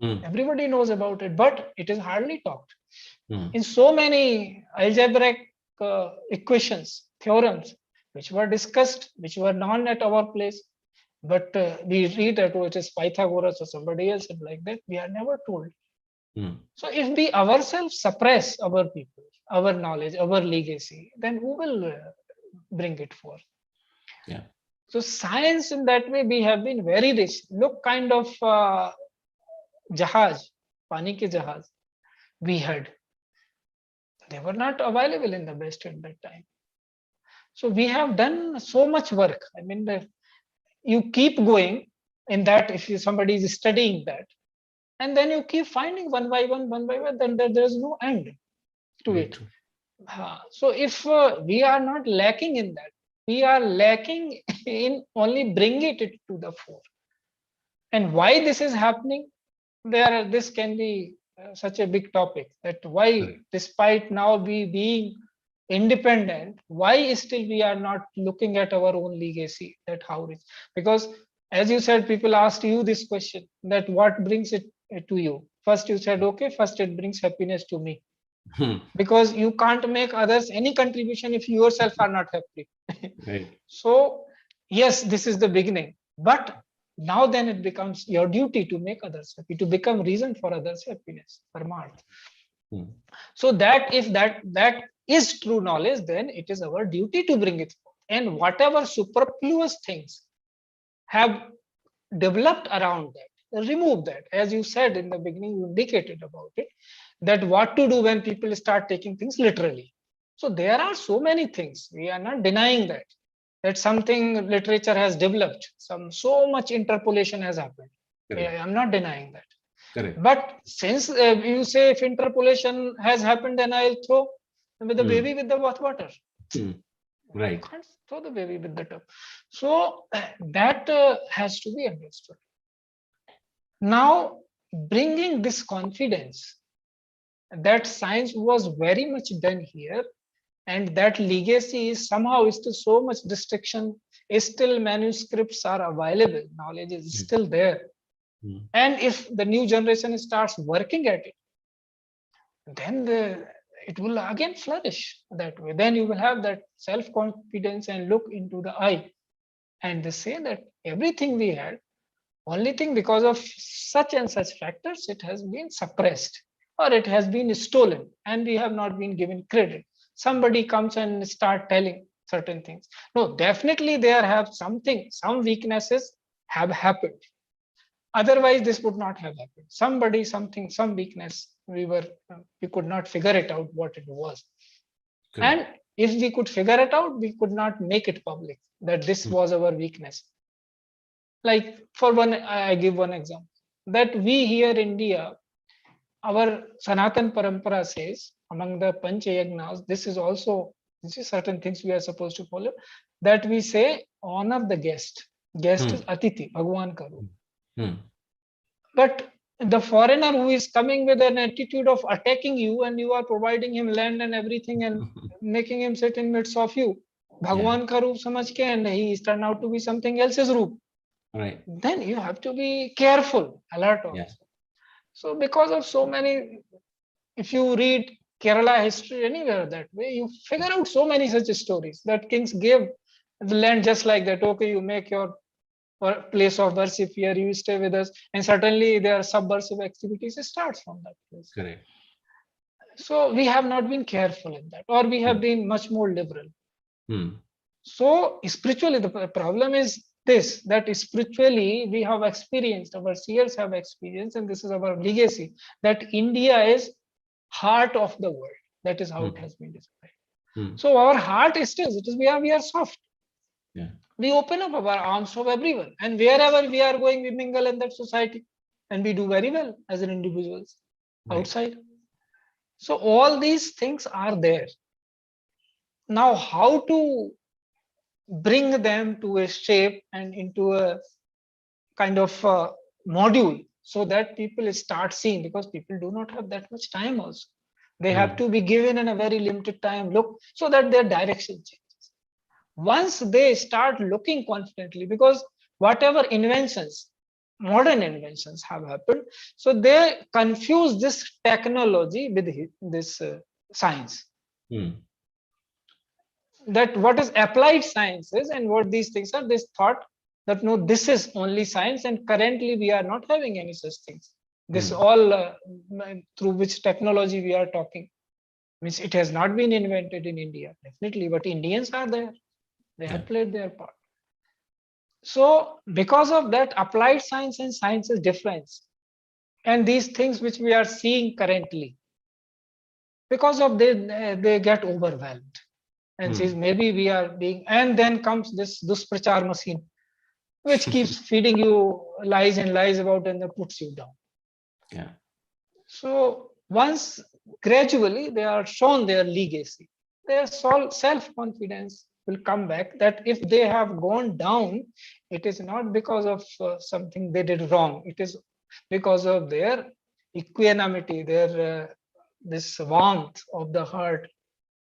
Speaker 3: Everybody knows about it, but it is hardly talked. In so many algebraic equations, theorems, which were discussed, which were known at our place, but we read that it is Pythagoras or somebody else, and like that, we are never told. So if we ourselves suppress our people, our knowledge, our legacy, then who will bring it forth?
Speaker 4: Yeah.
Speaker 3: So science in that way, we have been very rich. Look, kind of jahaz, pani ke jahaz we had. They were not available in the West at that time. So we have done so much work. I mean, you keep going in that if somebody is studying that, and then you keep finding one by one, then there's no end to it. So if we are not lacking in that, we are lacking in only bringing it to the fore. And why this is happening? This can be such a big topic, that why, despite now we being independent, why still we are not looking at our own legacy, that how rich? Because as you said, people asked you this question, that what brings it to you? First you said, okay, first it brings happiness to me. Because you can't make others any contribution if you yourself are not happy.
Speaker 4: Right.
Speaker 3: So yes, this is the beginning, but now then it becomes your duty to make others happy, to become reason for others happiness, Paramarth. So that if that is true knowledge, then it is our duty to bring it forth. And whatever superfluous things have developed around that, remove that. As you said in the beginning, you indicated about it, that what to do when people start taking things literally. So there are so many things, we are not denying that something literature has developed, so much interpolation has happened.
Speaker 4: Correct.
Speaker 3: I'm not denying that.
Speaker 4: Correct.
Speaker 3: But since you say if interpolation has happened, then I'll throw with the baby with the water.
Speaker 4: Right.
Speaker 3: You can't throw the baby with the tub. So that has to be understood. Now, bringing this confidence that science was very much done here, and that legacy is somehow still so much restriction, still manuscripts are available, knowledge is still there. And if the new generation starts working at it, then it will again flourish that way. Then you will have that self-confidence and look into the eye and they say that everything we had, only thing because of such and such factors, it has been suppressed or it has been stolen and we have not been given credit. Somebody comes and start telling certain things. No, definitely there have something, some weaknesses have happened. Otherwise, this would not have happened. Somebody, something, some weakness, we could not figure it out what it was. Correct. And if we could figure it out, we could not make it public that this was our weakness. Like for one, I give one example, that we here in India, our Sanatan Parampara says among the Panchayagnas, this is certain things we are supposed to follow, that we say honor the guest. Guest is Atithi, Bhagwan Karu. But the foreigner who is coming with an attitude of attacking you and you are providing him land and everything and making him sit in midst of you, Bhagwan ka roop samajh ke, and he is turned out to be something else's roop. Right. Then you have to be careful, alert also. Yeah. So because of so many, if you read Kerala history anywhere that way, you figure out so many such stories that kings gave the land just like that. Okay, you make your place of worship here, you stay with us, and certainly their subversive activities starts from that place. Correct. So we have not been careful in that, or we have been much more liberal. So spiritually, the problem is this, that spiritually we have experienced, our seers have experienced, and this is our legacy, that India is heart of the world. That is how it has been described. So our heart is still, we are soft. Yeah. We open up our arms for everyone, and wherever we are going, we mingle in that society, and we do very well as an individuals outside. So all these things are there. Now, how to bring them to a shape and into a kind of module so that people start seeing, because people do not have that much time also. They have to be given in a very limited time look so that their direction changes. Once they start looking confidently, because whatever inventions, modern inventions have happened, so they confuse this technology with this science. That what is applied sciences and what these things are, this thought that no, this is only science, and currently we are not having any such things. This all through which technology we are talking, means it has not been invented in India, definitely, but Indians are there. They have played their part. So because of that, applied science and science is difference. And these things which we are seeing currently, because of they get overwhelmed. And says maybe we are being, and then comes this Dusprachar machine, which keeps feeding you lies and lies about and then puts you down. Yeah. So once gradually they are shown their legacy, their self-confidence will come back, that if they have gone down, it is not because of something they did wrong. It is because of their equanimity, their this warmth of the heart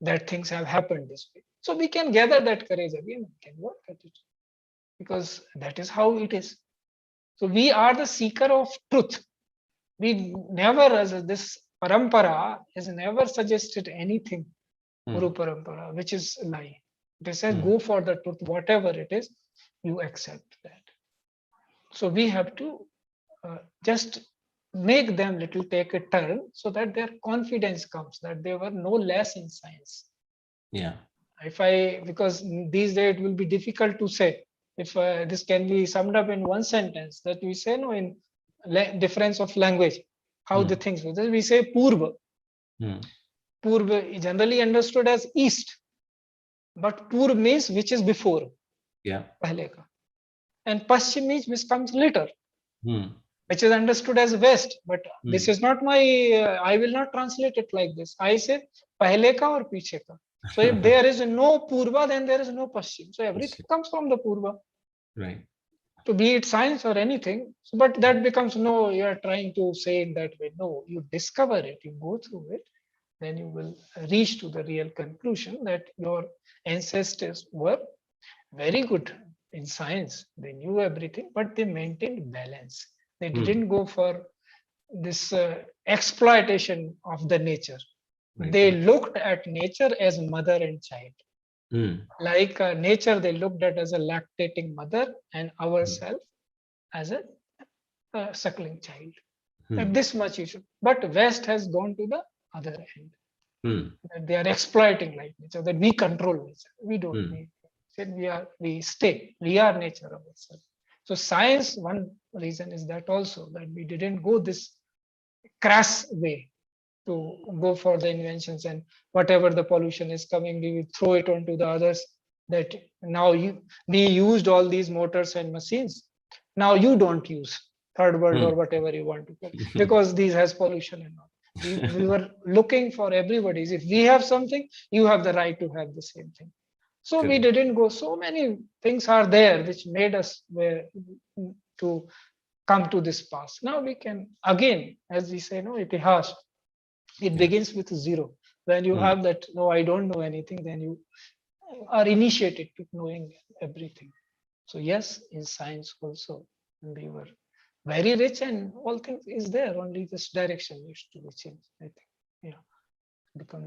Speaker 3: that things have happened this way. So we can gather that courage again and can work at it, because that is how it is. So we are the seeker of truth. We never, as this parampara has never suggested anything, Guru Parampara, which is a lie. It says go for the truth, whatever it is, you accept that. So we have to just make them little take a turn so that their confidence comes, that they were no less in science.
Speaker 4: Yeah.
Speaker 3: Because these days it will be difficult to say if this can be summed up in one sentence, that we say no in difference of language, how the things we say purva. Purva is generally understood as east, but purv means which is before.
Speaker 4: Yeah.
Speaker 3: Pehle ka. And paschim means which comes later, which is understood as west. But this is not my, I will not translate it like this. I say pehle ka or piche ka. So if there is no purva, then there is no paschim. So everything comes from the purva.
Speaker 4: Right.
Speaker 3: To be it science or anything. But that becomes, no, you are trying to say it that way. No, you discover it, you go through it, then you will reach to the real conclusion that your ancestors were very good in science. They knew everything, but they maintained balance. They didn't go for this exploitation of the nature. Right. They looked at nature as mother and child. Like nature, they looked at as a lactating mother and ourselves as a suckling child. Like this much you should. But West has gone to the other end. They are exploiting like nature, that we control nature. We don't. We said we are nature ourselves. So science, one reason is that also, that we didn't go this crass way to go for the inventions, and whatever the pollution is coming, we will throw it onto the others. That now we used all these motors and machines. Now you don't use third world or whatever you want to call, because these has pollution and all. We were looking for everybody's. If we have something, you have the right to have the same thing. So we didn't go. So many things are there which made us to come to this path. Now we can again, as we say, no, Itihaas. It begins with zero. When you have that, no, I don't know anything, then you are initiated to knowing everything. So yes, in science also, we were very rich and all things is there. Only this direction needs to be changed, I think. Yeah.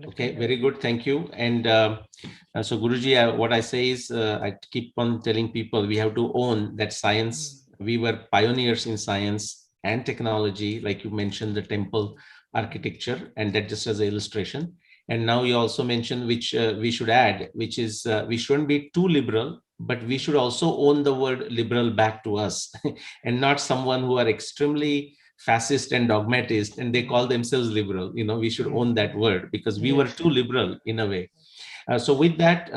Speaker 4: Okay, very good. Thank you. And so Guruji, what I say is, I keep on telling people we have to own that science. We were pioneers in science and technology, like you mentioned, the temple architecture, and that just as an illustration. And now you also mentioned, which we should add, which is we shouldn't be too liberal, but we should also own the word liberal back to us and not someone who are extremely fascist and dogmatist and they call themselves liberal. We should own that word, because we were too liberal in a way. So with that,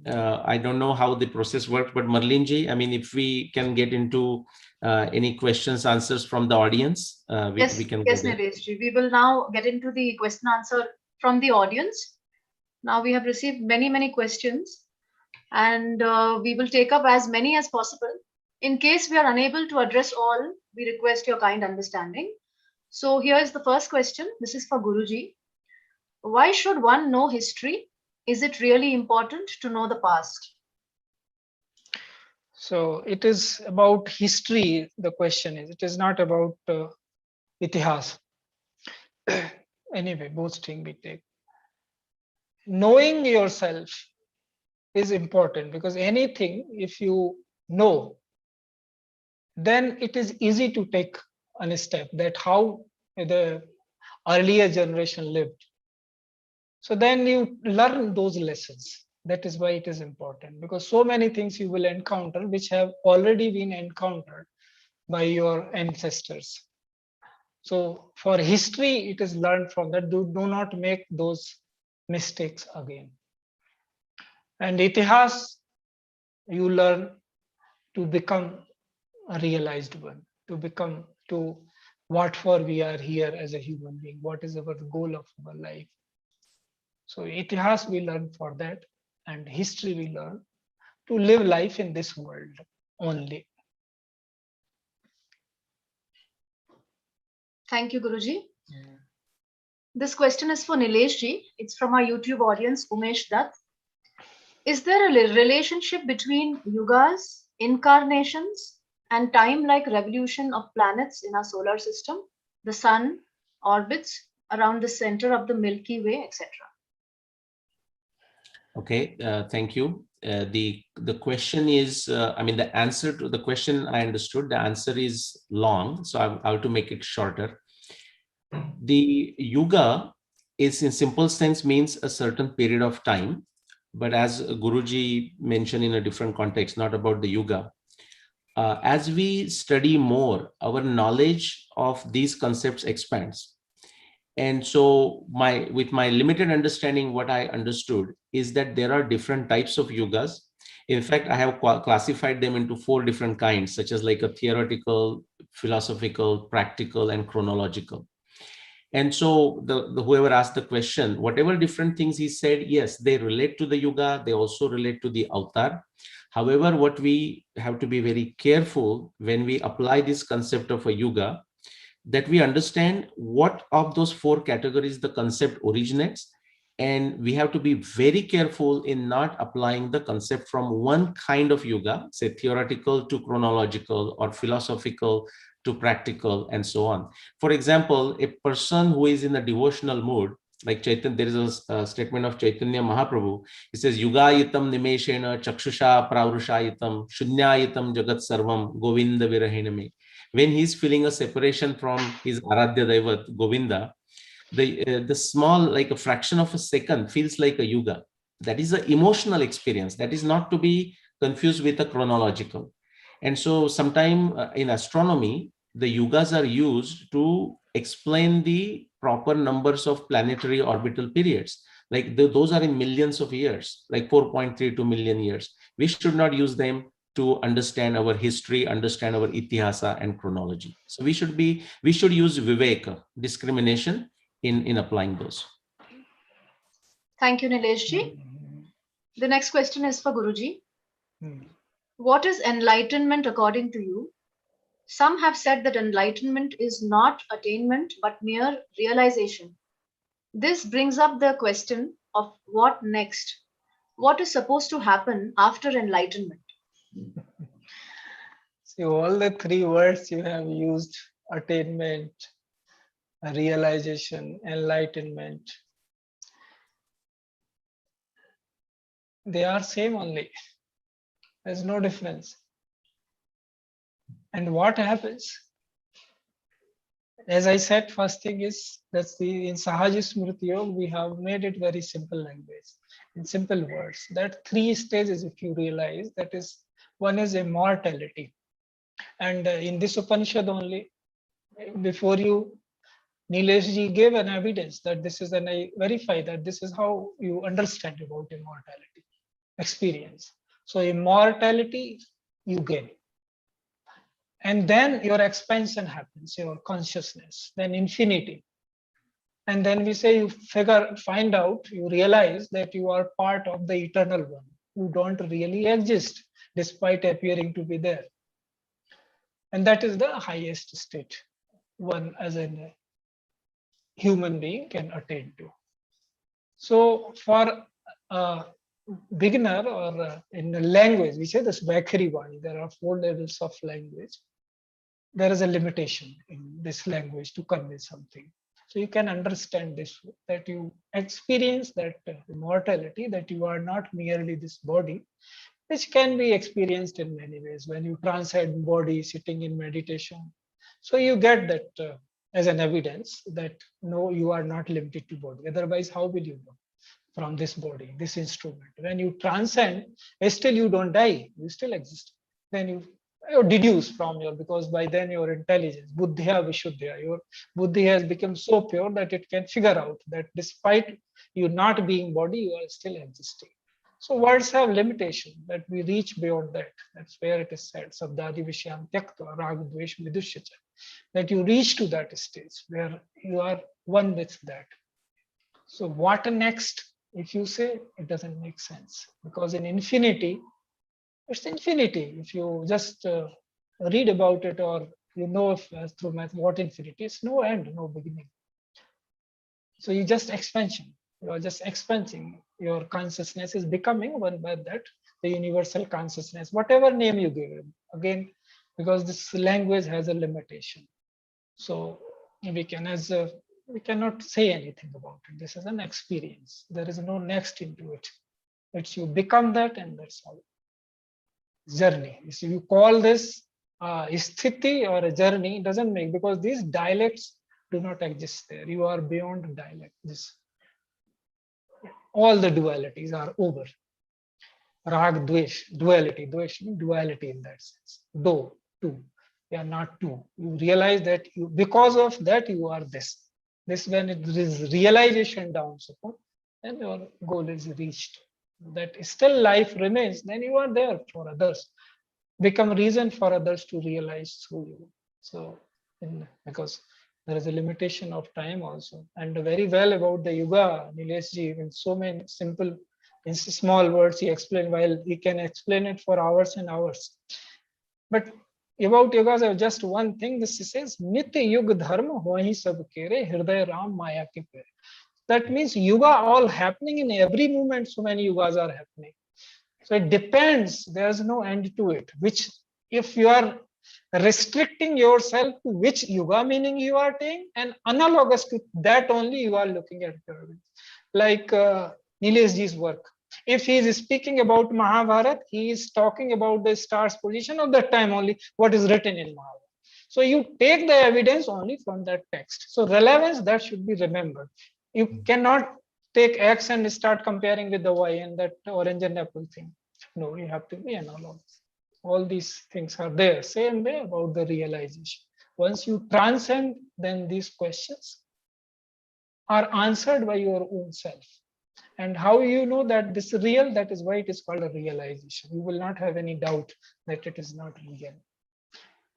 Speaker 4: I don't know how the process works, but Marlinji, I mean, if we can get into any questions, answers from the audience, we can go there.
Speaker 2: Nilesh ji. We will now get into the question answer from the audience. Now we have received many questions, and we will take up as many as possible. In case we are unable to address all, we request your kind understanding. So here is the first question. This is for Guruji. Why should one know history? Is it really important to know the past?
Speaker 3: So it is about history, the question is. It is not about Itihaas. Anyway, both things we take. Knowing yourself is important, because anything, if you know, then it is easy to take a step, that how the earlier generation lived. So then you learn those lessons. That is why it is important, because so many things you will encounter which have already been encountered by your ancestors. So for history, it is learned from that. Do not make those mistakes again. And Itihaas, you learn to become a realized one, to become to what for we are here as a human being, what is our goal of our life. So Itihaas we learn for that, and history we learn to live life in this world only.
Speaker 2: Thank you, Guruji.
Speaker 3: Yeah.
Speaker 2: This question is for Nilesh ji. It's from our YouTube audience, Umesh Dutt. Is there a relationship between yugas, incarnations, and time like revolution of planets in our solar system? The sun orbits around the center of the Milky Way, etc.
Speaker 4: Okay, thank you. The question is, I mean, the answer to the question I understood, the answer is long, so I have to make it shorter. The yuga is in simple sense means a certain period of time, but as Guruji mentioned in a different context, not about the yuga. As we study more, our knowledge of these concepts expands. And so with my limited understanding, what I understood is that there are different types of yugas. In fact, I have classified them into 4 different kinds, such as like a theoretical, philosophical, practical, and chronological. And so the whoever asked the question, whatever different things he said, yes, they relate to the yuga. They also relate to the avatar. However, what we have to be very careful when we apply this concept of a yuga, that we understand what of those 4 categories the concept originates. And we have to be very careful in not applying the concept from one kind of yuga, say theoretical to chronological or philosophical to practical and so on. For example, a person who is in a devotional mood, like Chaitanya, there is a statement of Chaitanya Mahaprabhu. He says, Yugayitam nimeshena chakshusha pravrushayitam shunyayitam jagat sarvam govinda virahiname. When he's feeling a separation from his Aradhya Daivat, Govinda, the small, like a fraction of a second feels like a yuga. That is an emotional experience. That is not to be confused with a chronological. And so sometime in astronomy, the yugas are used to explain the proper numbers of planetary orbital periods. Like those are in millions of years, like 4.32 million years. We should not use them to understand our history, understand our Itihasa and chronology. So we should use viveka, discrimination in applying those.
Speaker 2: Thank you, Nilesh ji. The next question is for Guruji.
Speaker 3: Hmm.
Speaker 2: What is enlightenment according to you? Some have said that enlightenment is not attainment but mere realization. This brings up the question of what next? What is supposed to happen after enlightenment?
Speaker 3: See, all the 3 words you have used, attainment, realization, enlightenment, they are same only. There's no difference. And what happens? As I said, first thing is in Sahaja Smriti Yoga, we have made it very simple language, in simple words. That 3 stages, if you realize, that is, one is immortality. And in this Upanishad only, before you, Nilesh ji gave an evidence that this is, and I verify that this is how you understand about immortality, experience. So immortality you gain. And then your expansion happens, your consciousness, then infinity. And then we say you find out, you realize that you are part of the eternal one, who don't really exist despite appearing to be there. And that is the highest state one as a human being can attain to. So for a beginner or in a language, we say this Vaikhari Vani, there are 4 levels of language. There is a limitation in this language to convey something. So you can understand this, that you experience that immortality, that you are not merely this body, which can be experienced in many ways when you transcend body sitting in meditation. So you get that as an evidence that no, you are not limited to body. Otherwise, how will you know from this body, this instrument? When you transcend, still you don't die, you still exist. Then you deduce from your, because by then your intelligence, buddhya vishuddhya, your buddhi has become so pure that it can figure out that despite you not being body, you are still existing. So words have limitation, that we reach beyond that. That's where it is said, sabdadi vishyam tyaktva ragadvesh vidushyacha, that you reach to that stage where you are one with that. So what next? If you say, it doesn't make sense, because in infinity, it's infinity. If you just read about it or You know through math what infinity is, no end, no beginning. So you just expansion. You are just expanding. Your consciousness is becoming one by that, the universal consciousness, whatever name you give it. Again, because this language has a limitation. So we cannot say anything about it. This is an experience. There is no next into it. It's you become that, and that's all. Journey. So you call this sthiti or a journey, it doesn't make, because these dialects do not exist there. You are beyond dialect. All the dualities are over. Rag, dvesh, duality. Dvesh means duality in that sense. Do, two. You are not two. You realize that because of that you are this. This, when it is realization down, suppose, then your goal is reached. That still life remains, then you are there for others. Become reason for others to realize through you. So, because there is a limitation of time also, and very well about the Yuga, Nilesh ji, in so many simple, in small words, he explained, while he can explain it for hours and hours. But about Yugas, just one thing, this says, Nitya Yug Dharma Hohi Sab Kere, Hriday Ram Maya Ki Pere. That means Yuga all happening in every moment, so many Yugas are happening. So it depends, there's no end to it, which if you are restricting yourself to which Yuga meaning you are taking, and analogous to that only you are looking at pyramids. Like Nilesh ji's work. If he is speaking about Mahabharata, he is talking about the star's position of that time only, what is written in Mahabharata. So you take the evidence only from that text. So relevance, that should be remembered. You cannot take X and start comparing with the Y and that orange and apple thing. No, you have to be analogous. All these things are there. Same way about the realization. Once you transcend, then these questions are answered by your own self. And how you know that this is real, that is why it is called a realization. You will not have any doubt that it is not real.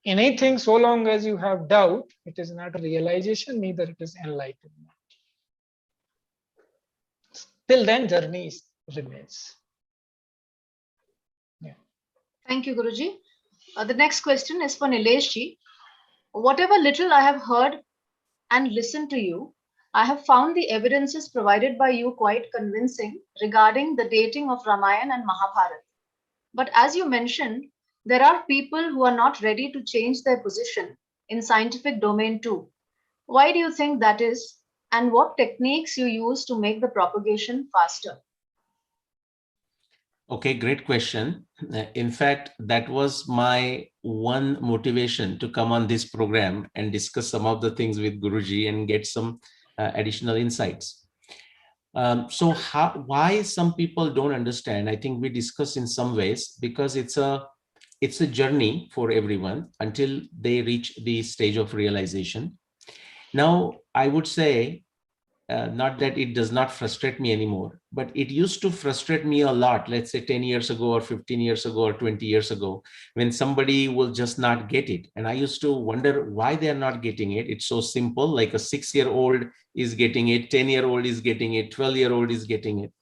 Speaker 3: Anything, so long as you have doubt, it is not a realization, neither it is enlightenment. Till then, journey remains. Yeah.
Speaker 2: Thank you, Guruji. The next question is for Nilesh ji. Whatever little I have heard and listened to you, I have found the evidences provided by you quite convincing regarding the dating of Ramayana and Mahabharata. But as you mentioned, there are people who are not ready to change their position in scientific domain too. Why do you think that is? And what techniques you use to make the propagation faster?
Speaker 4: Okay, great question. In fact, that was my one motivation to come on this program and discuss some of the things with Guruji and get some additional insights. So why some people don't understand, I think we discussed in some ways, because it's a journey for everyone until they reach the stage of realization. Now, I would say, not that it does not frustrate me anymore, but it used to frustrate me a lot, let's say 10 years ago or 15 years ago or 20 years ago, when somebody will just not get it. And I used to wonder why they're not getting it. It's so simple, like a 6-year-old is getting it, 10-year-old is getting it, 12-year-old is getting it.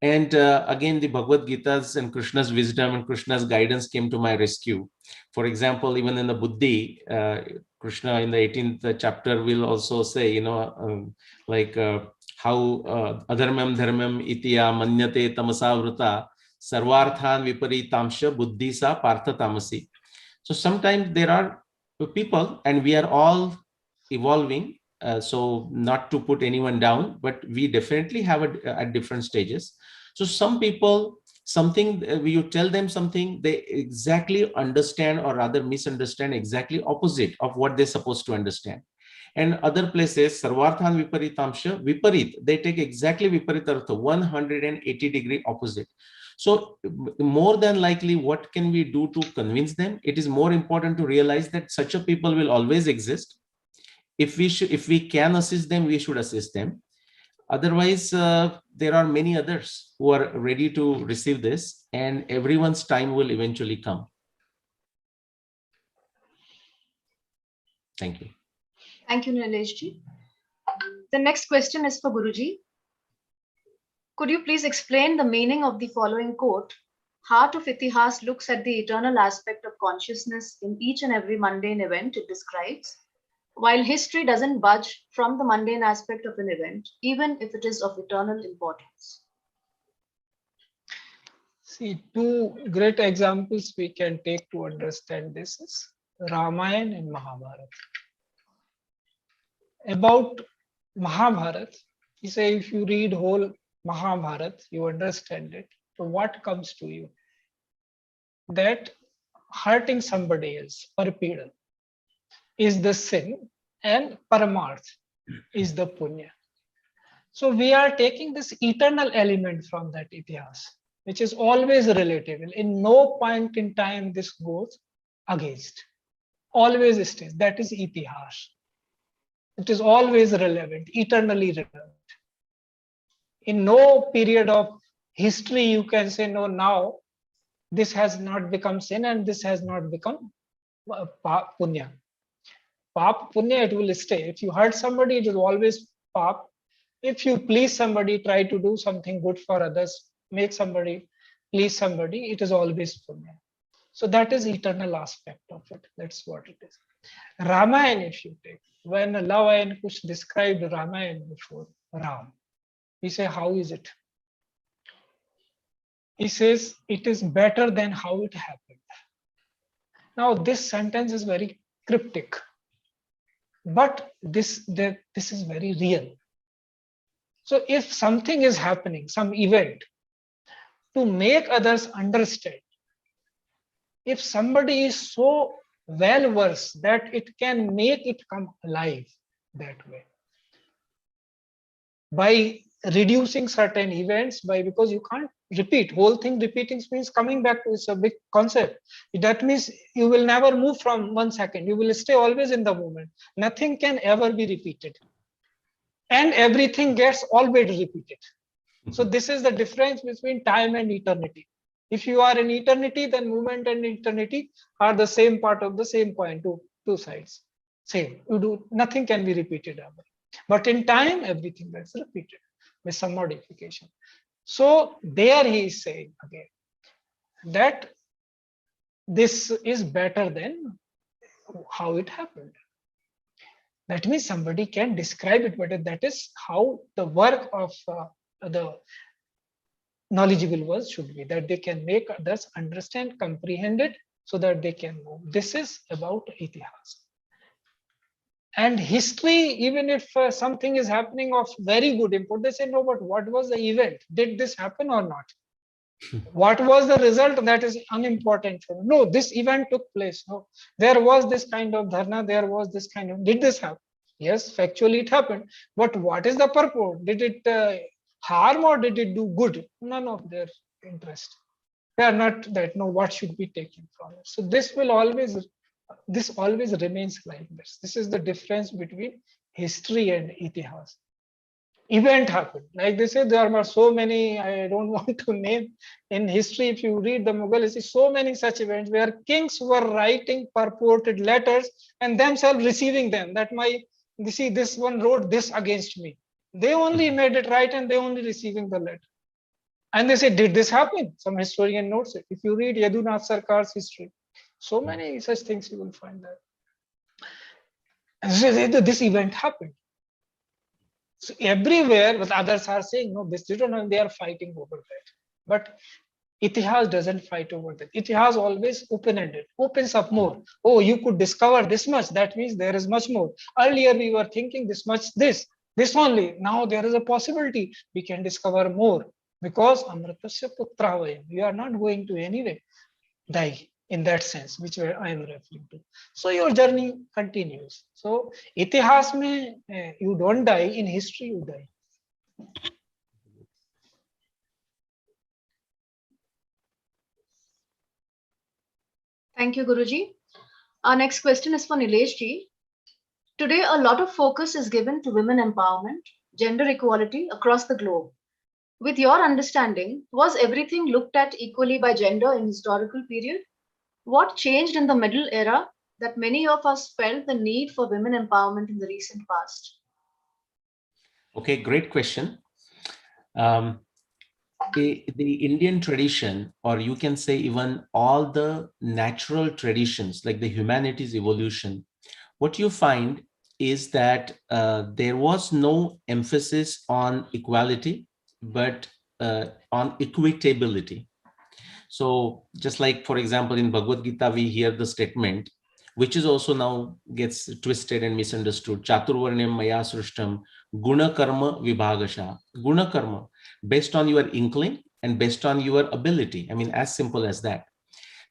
Speaker 4: And again, the Bhagavad Gita's and Krishna's wisdom and Krishna's guidance came to my rescue. For example, even in the Buddhi, Krishna in the 18th chapter will also say, how adharmam dharmam itya manyate tamasa vrita sarvarthan viparitamsha buddhi sa partha tamasi. So sometimes there are people, and we are all evolving. So not to put anyone down, but we definitely have at different stages. So some people, something you tell them something, they exactly understand, or rather misunderstand exactly opposite of what they're supposed to understand. And other places, sarvarthan viparitamsha, viparit, they take exactly viparitartha, 180-degree opposite. So more than likely, what can we do to convince them? It is more important to realize that such a people will always exist. If we can assist them, we should assist them. Otherwise, there are many others who are ready to receive this, and everyone's time will eventually come. Thank you.
Speaker 2: Thank you, Nilesh ji. The next question is for Guruji. Could you please explain the meaning of the following quote? Heart of Itihaas looks at the eternal aspect of consciousness in each and every mundane event it describes, while history doesn't budge from the mundane aspect of an event, even if it is of eternal importance.
Speaker 3: See, two great examples we can take to understand this is Ramayana and Mahabharata. About Mahabharata, you say if you read whole Mahabharata, you understand it. So what comes to you? That hurting somebody else, parpida, is the sin and paramarth is the punya. So we are taking this eternal element from that Itihaas, which is always relative. In no point in time this goes against. Always stays. That is Itihaas. It is always relevant, eternally relevant. In no period of history you can say, no, now this has not become sin and this has not become punya. Pap, punya, it will stay. If you hurt somebody, it is always pap. If you please somebody, try to do something good for others, make somebody, please somebody, it is always punya. So that is eternal aspect of it. That's what it is. Ramayana, if you take, when Lava and Kush described Ramayana before Ram, he say, how is it? He says, it is better than how it happened. Now, this sentence is very cryptic, but this is very real. So if something is happening, some event, to make others understand, if somebody is so well versed that it can make it come alive that way, by reducing certain events, because you can't repeat, whole thing repeating means coming back to, it's a big concept. That means you will never move from 1 second, you will stay always in the moment. Nothing can ever be repeated. And everything gets always repeated. So this is the difference between time and eternity. If you are in eternity, then moment and eternity are the same part of the same coin, two sides. Same. You do nothing can be repeated ever. But in time, everything gets repeated with some modification. So there he is saying again that this is better than how it happened. That means somebody can describe it better. That is how the work of the knowledgeable ones should be, that they can make others understand, comprehend it, so that they can move. This is about Itihaas. And history, even if something is happening of very good import, they say, no, but what was the event? Did this happen or not? What was the result? That is unimportant. No, this event took place. No, there was this kind of dharna, there was this kind of, did this happen? Yes, factually it happened. But what is the purport? Did it harm or did it do good? None of their interest. They are not that, no, what should be taken from it. So this always remains like this. This is the difference between history and Itihaas. Event happened. Like they say, there are so many, I don't want to name. In history, if you read the Mughal history, so many such events where kings were writing purported letters and themselves receiving them. That you see, this one wrote this against me. They only made it right and they only receiving the letter. And they say, did this happen? Some historian notes it. If you read Yadunath Sarkar's history, so many such things you will find there. And so this event happened. So everywhere, but others are saying, no, this didn't happen, they are fighting over that. But Itihaas doesn't fight over that. Itihaas always open-ended, opens up more. Oh, you could discover this much. That means there is much more. Earlier we were thinking this much, this only. Now there is a possibility we can discover more, because Amritasya Putra Vayam. We are not going to anyway die in that sense, which I am referring to. So your journey continues. So Itihaas mein you don't die, in history you die.
Speaker 2: Thank you, Guruji. Our next question is for Nilesh ji. Today, a lot of focus is given to women empowerment, gender equality across the globe. With your understanding, was everything looked at equally by gender in historical period? What changed in the middle era that many of us felt the need for women empowerment in the recent past?
Speaker 4: Okay, great question. the Indian tradition, or you can say even all the natural traditions, like the humanities evolution, what you find is that there was no emphasis on equality, but on equitability. So just like, for example, in Bhagavad Gita, we hear the statement, which is also now gets twisted and misunderstood. Chaturvarnyam maya srishtam guna karma vibhagasha. Guna karma, based on your inkling and based on your ability. I mean, as simple as that.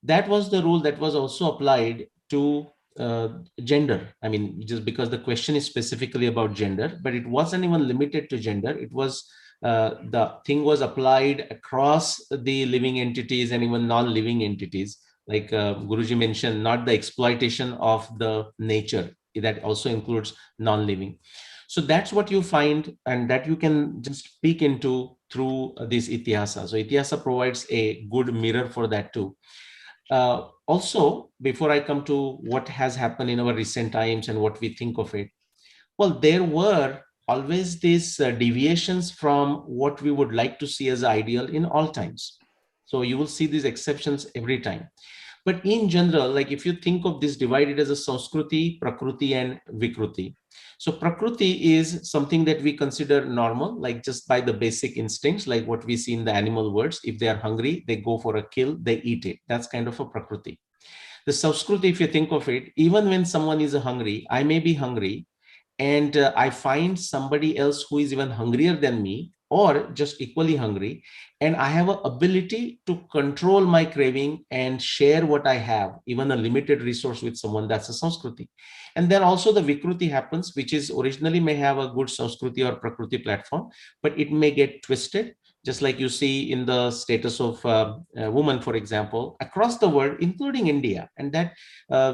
Speaker 4: That was the rule that was also applied to uh, gender. I mean, just because the question is specifically about gender, but it wasn't even limited to gender. It was the thing was applied across the living entities and even non-living entities. Like Guruji mentioned, not the exploitation of the nature. That also includes non-living. So that's what you find, and that you can just peek into through this Itihasa. So Itihasa provides a good mirror for that too. Also, before I come to what has happened in our recent times and what we think of it, well, there were always these deviations from what we would like to see as ideal in all times. So you will see these exceptions every time. But in general, like if you think of this divided as a Sanskriti, Prakruti, and Vikruti. So Prakruti is something that we consider normal, like just by the basic instincts, like what we see in the animal worlds. If they are hungry, they go for a kill, they eat it. That's kind of a Prakruti. The Sanskriti, if you think of it, even when someone is hungry, I may be hungry, and I find somebody else who is even hungrier than me or just equally hungry, and I have an ability to control my craving and share what I have, even a limited resource, with someone. That's a Sanskriti. And then also the Vikruti happens, which is originally may have a good Sanskriti or Prakruti platform, but it may get twisted, just like you see in the status of women, for example, across the world, including India. And that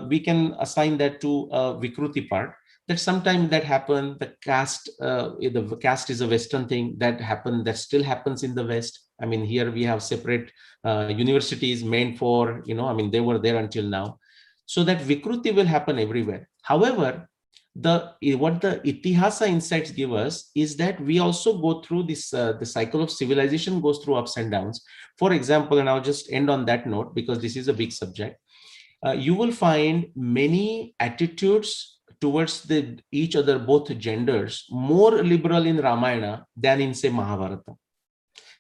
Speaker 4: we can assign that to Vikruti part, that sometimes that happen. The caste is a Western thing that still happens in the West. I mean, here we have separate universities meant for, I mean, they were there until now. So that Vikruti will happen everywhere. However, what the Itihasa insights give us is that we also go through this, the cycle of civilization goes through ups and downs. For example, and I'll just end on that note because this is a big subject. You will find many attitudes towards each other, both genders, more liberal in Ramayana than in, say, Mahabharata.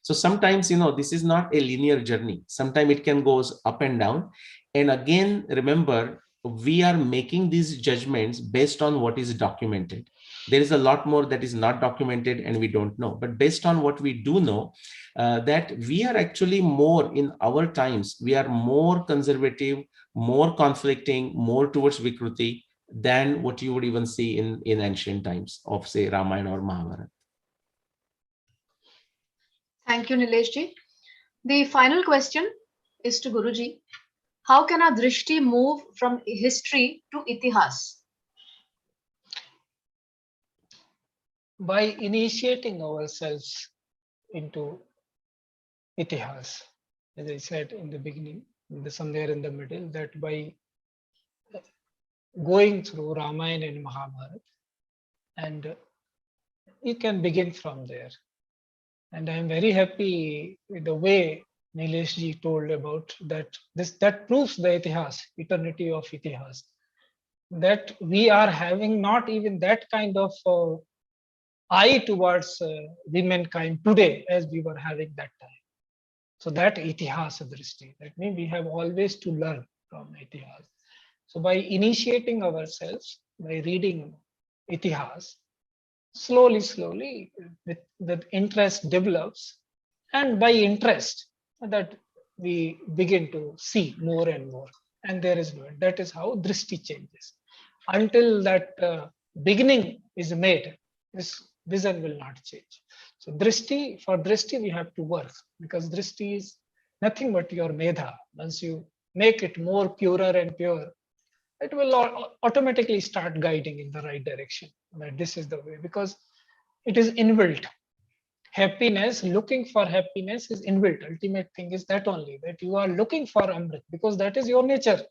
Speaker 4: So sometimes, this is not a linear journey. Sometimes it can go up and down. And again, remember, we are making these judgments based on what is documented. There is a lot more that is not documented and we don't know. But based on what we do know, that we are actually more in our times, we are more conservative, more conflicting, more towards Vikruti than what you would even see in ancient times of, say, Ramayana or Mahabharata.
Speaker 2: Thank you, Nilesh ji. The final question is to Guruji. How can our drishti move from history to Itihas?
Speaker 3: By initiating ourselves into Itihaas, as I said in the beginning, somewhere in the middle, that by going through Ramayana and Mahabharata, and you can begin from there. And I am very happy with the way Nilesh ji told about that. That proves the Itihaas, eternity of Itihaas, that we are having not even that kind of eye towards womankind today as we were having that time. So that Itihaas drishti, that means we have always to learn from Itihaas. So by initiating ourselves, by reading Itihaas, slowly, with interest develops, and by interest, that we begin to see more and more. And that is how drishti changes. Until that beginning is made, this vision will not change. So for drishti, we have to work, because drishti is nothing but your medha. Once you make it more purer and pure, it will automatically start guiding in the right direction. That this is the way, because it is inbuilt. Happiness, looking for happiness is inbuilt. Ultimate thing is that only, that you are looking for Amrit, because that is your nature.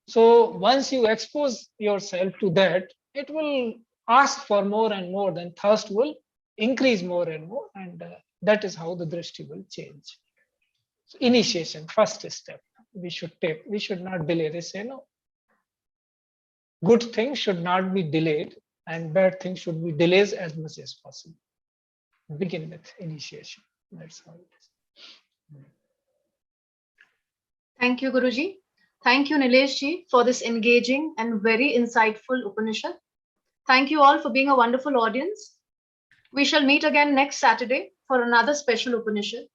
Speaker 3: So once you expose yourself to that, it will ask for more and more, then thirst will increase more and more, and That is how the drishti will change. So initiation, first step, we should take. We should not delay. They say no. Good things should not be delayed, and bad things should be delayed as much as possible. Begin with initiation. That's how it is.
Speaker 2: Thank you, Guruji. Thank you, Nilesh ji, for this engaging and very insightful Upanishad. Thank you all for being a wonderful audience. We shall meet again next Saturday for another special Upanishad.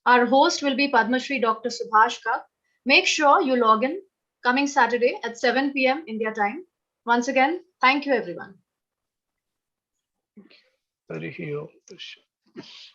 Speaker 2: Our host will be Padma Shri Dr. Subhash Kak. Make sure you log in coming Saturday at 7 p.m. India time. Once again, thank you, everyone.
Speaker 3: Harihi Om.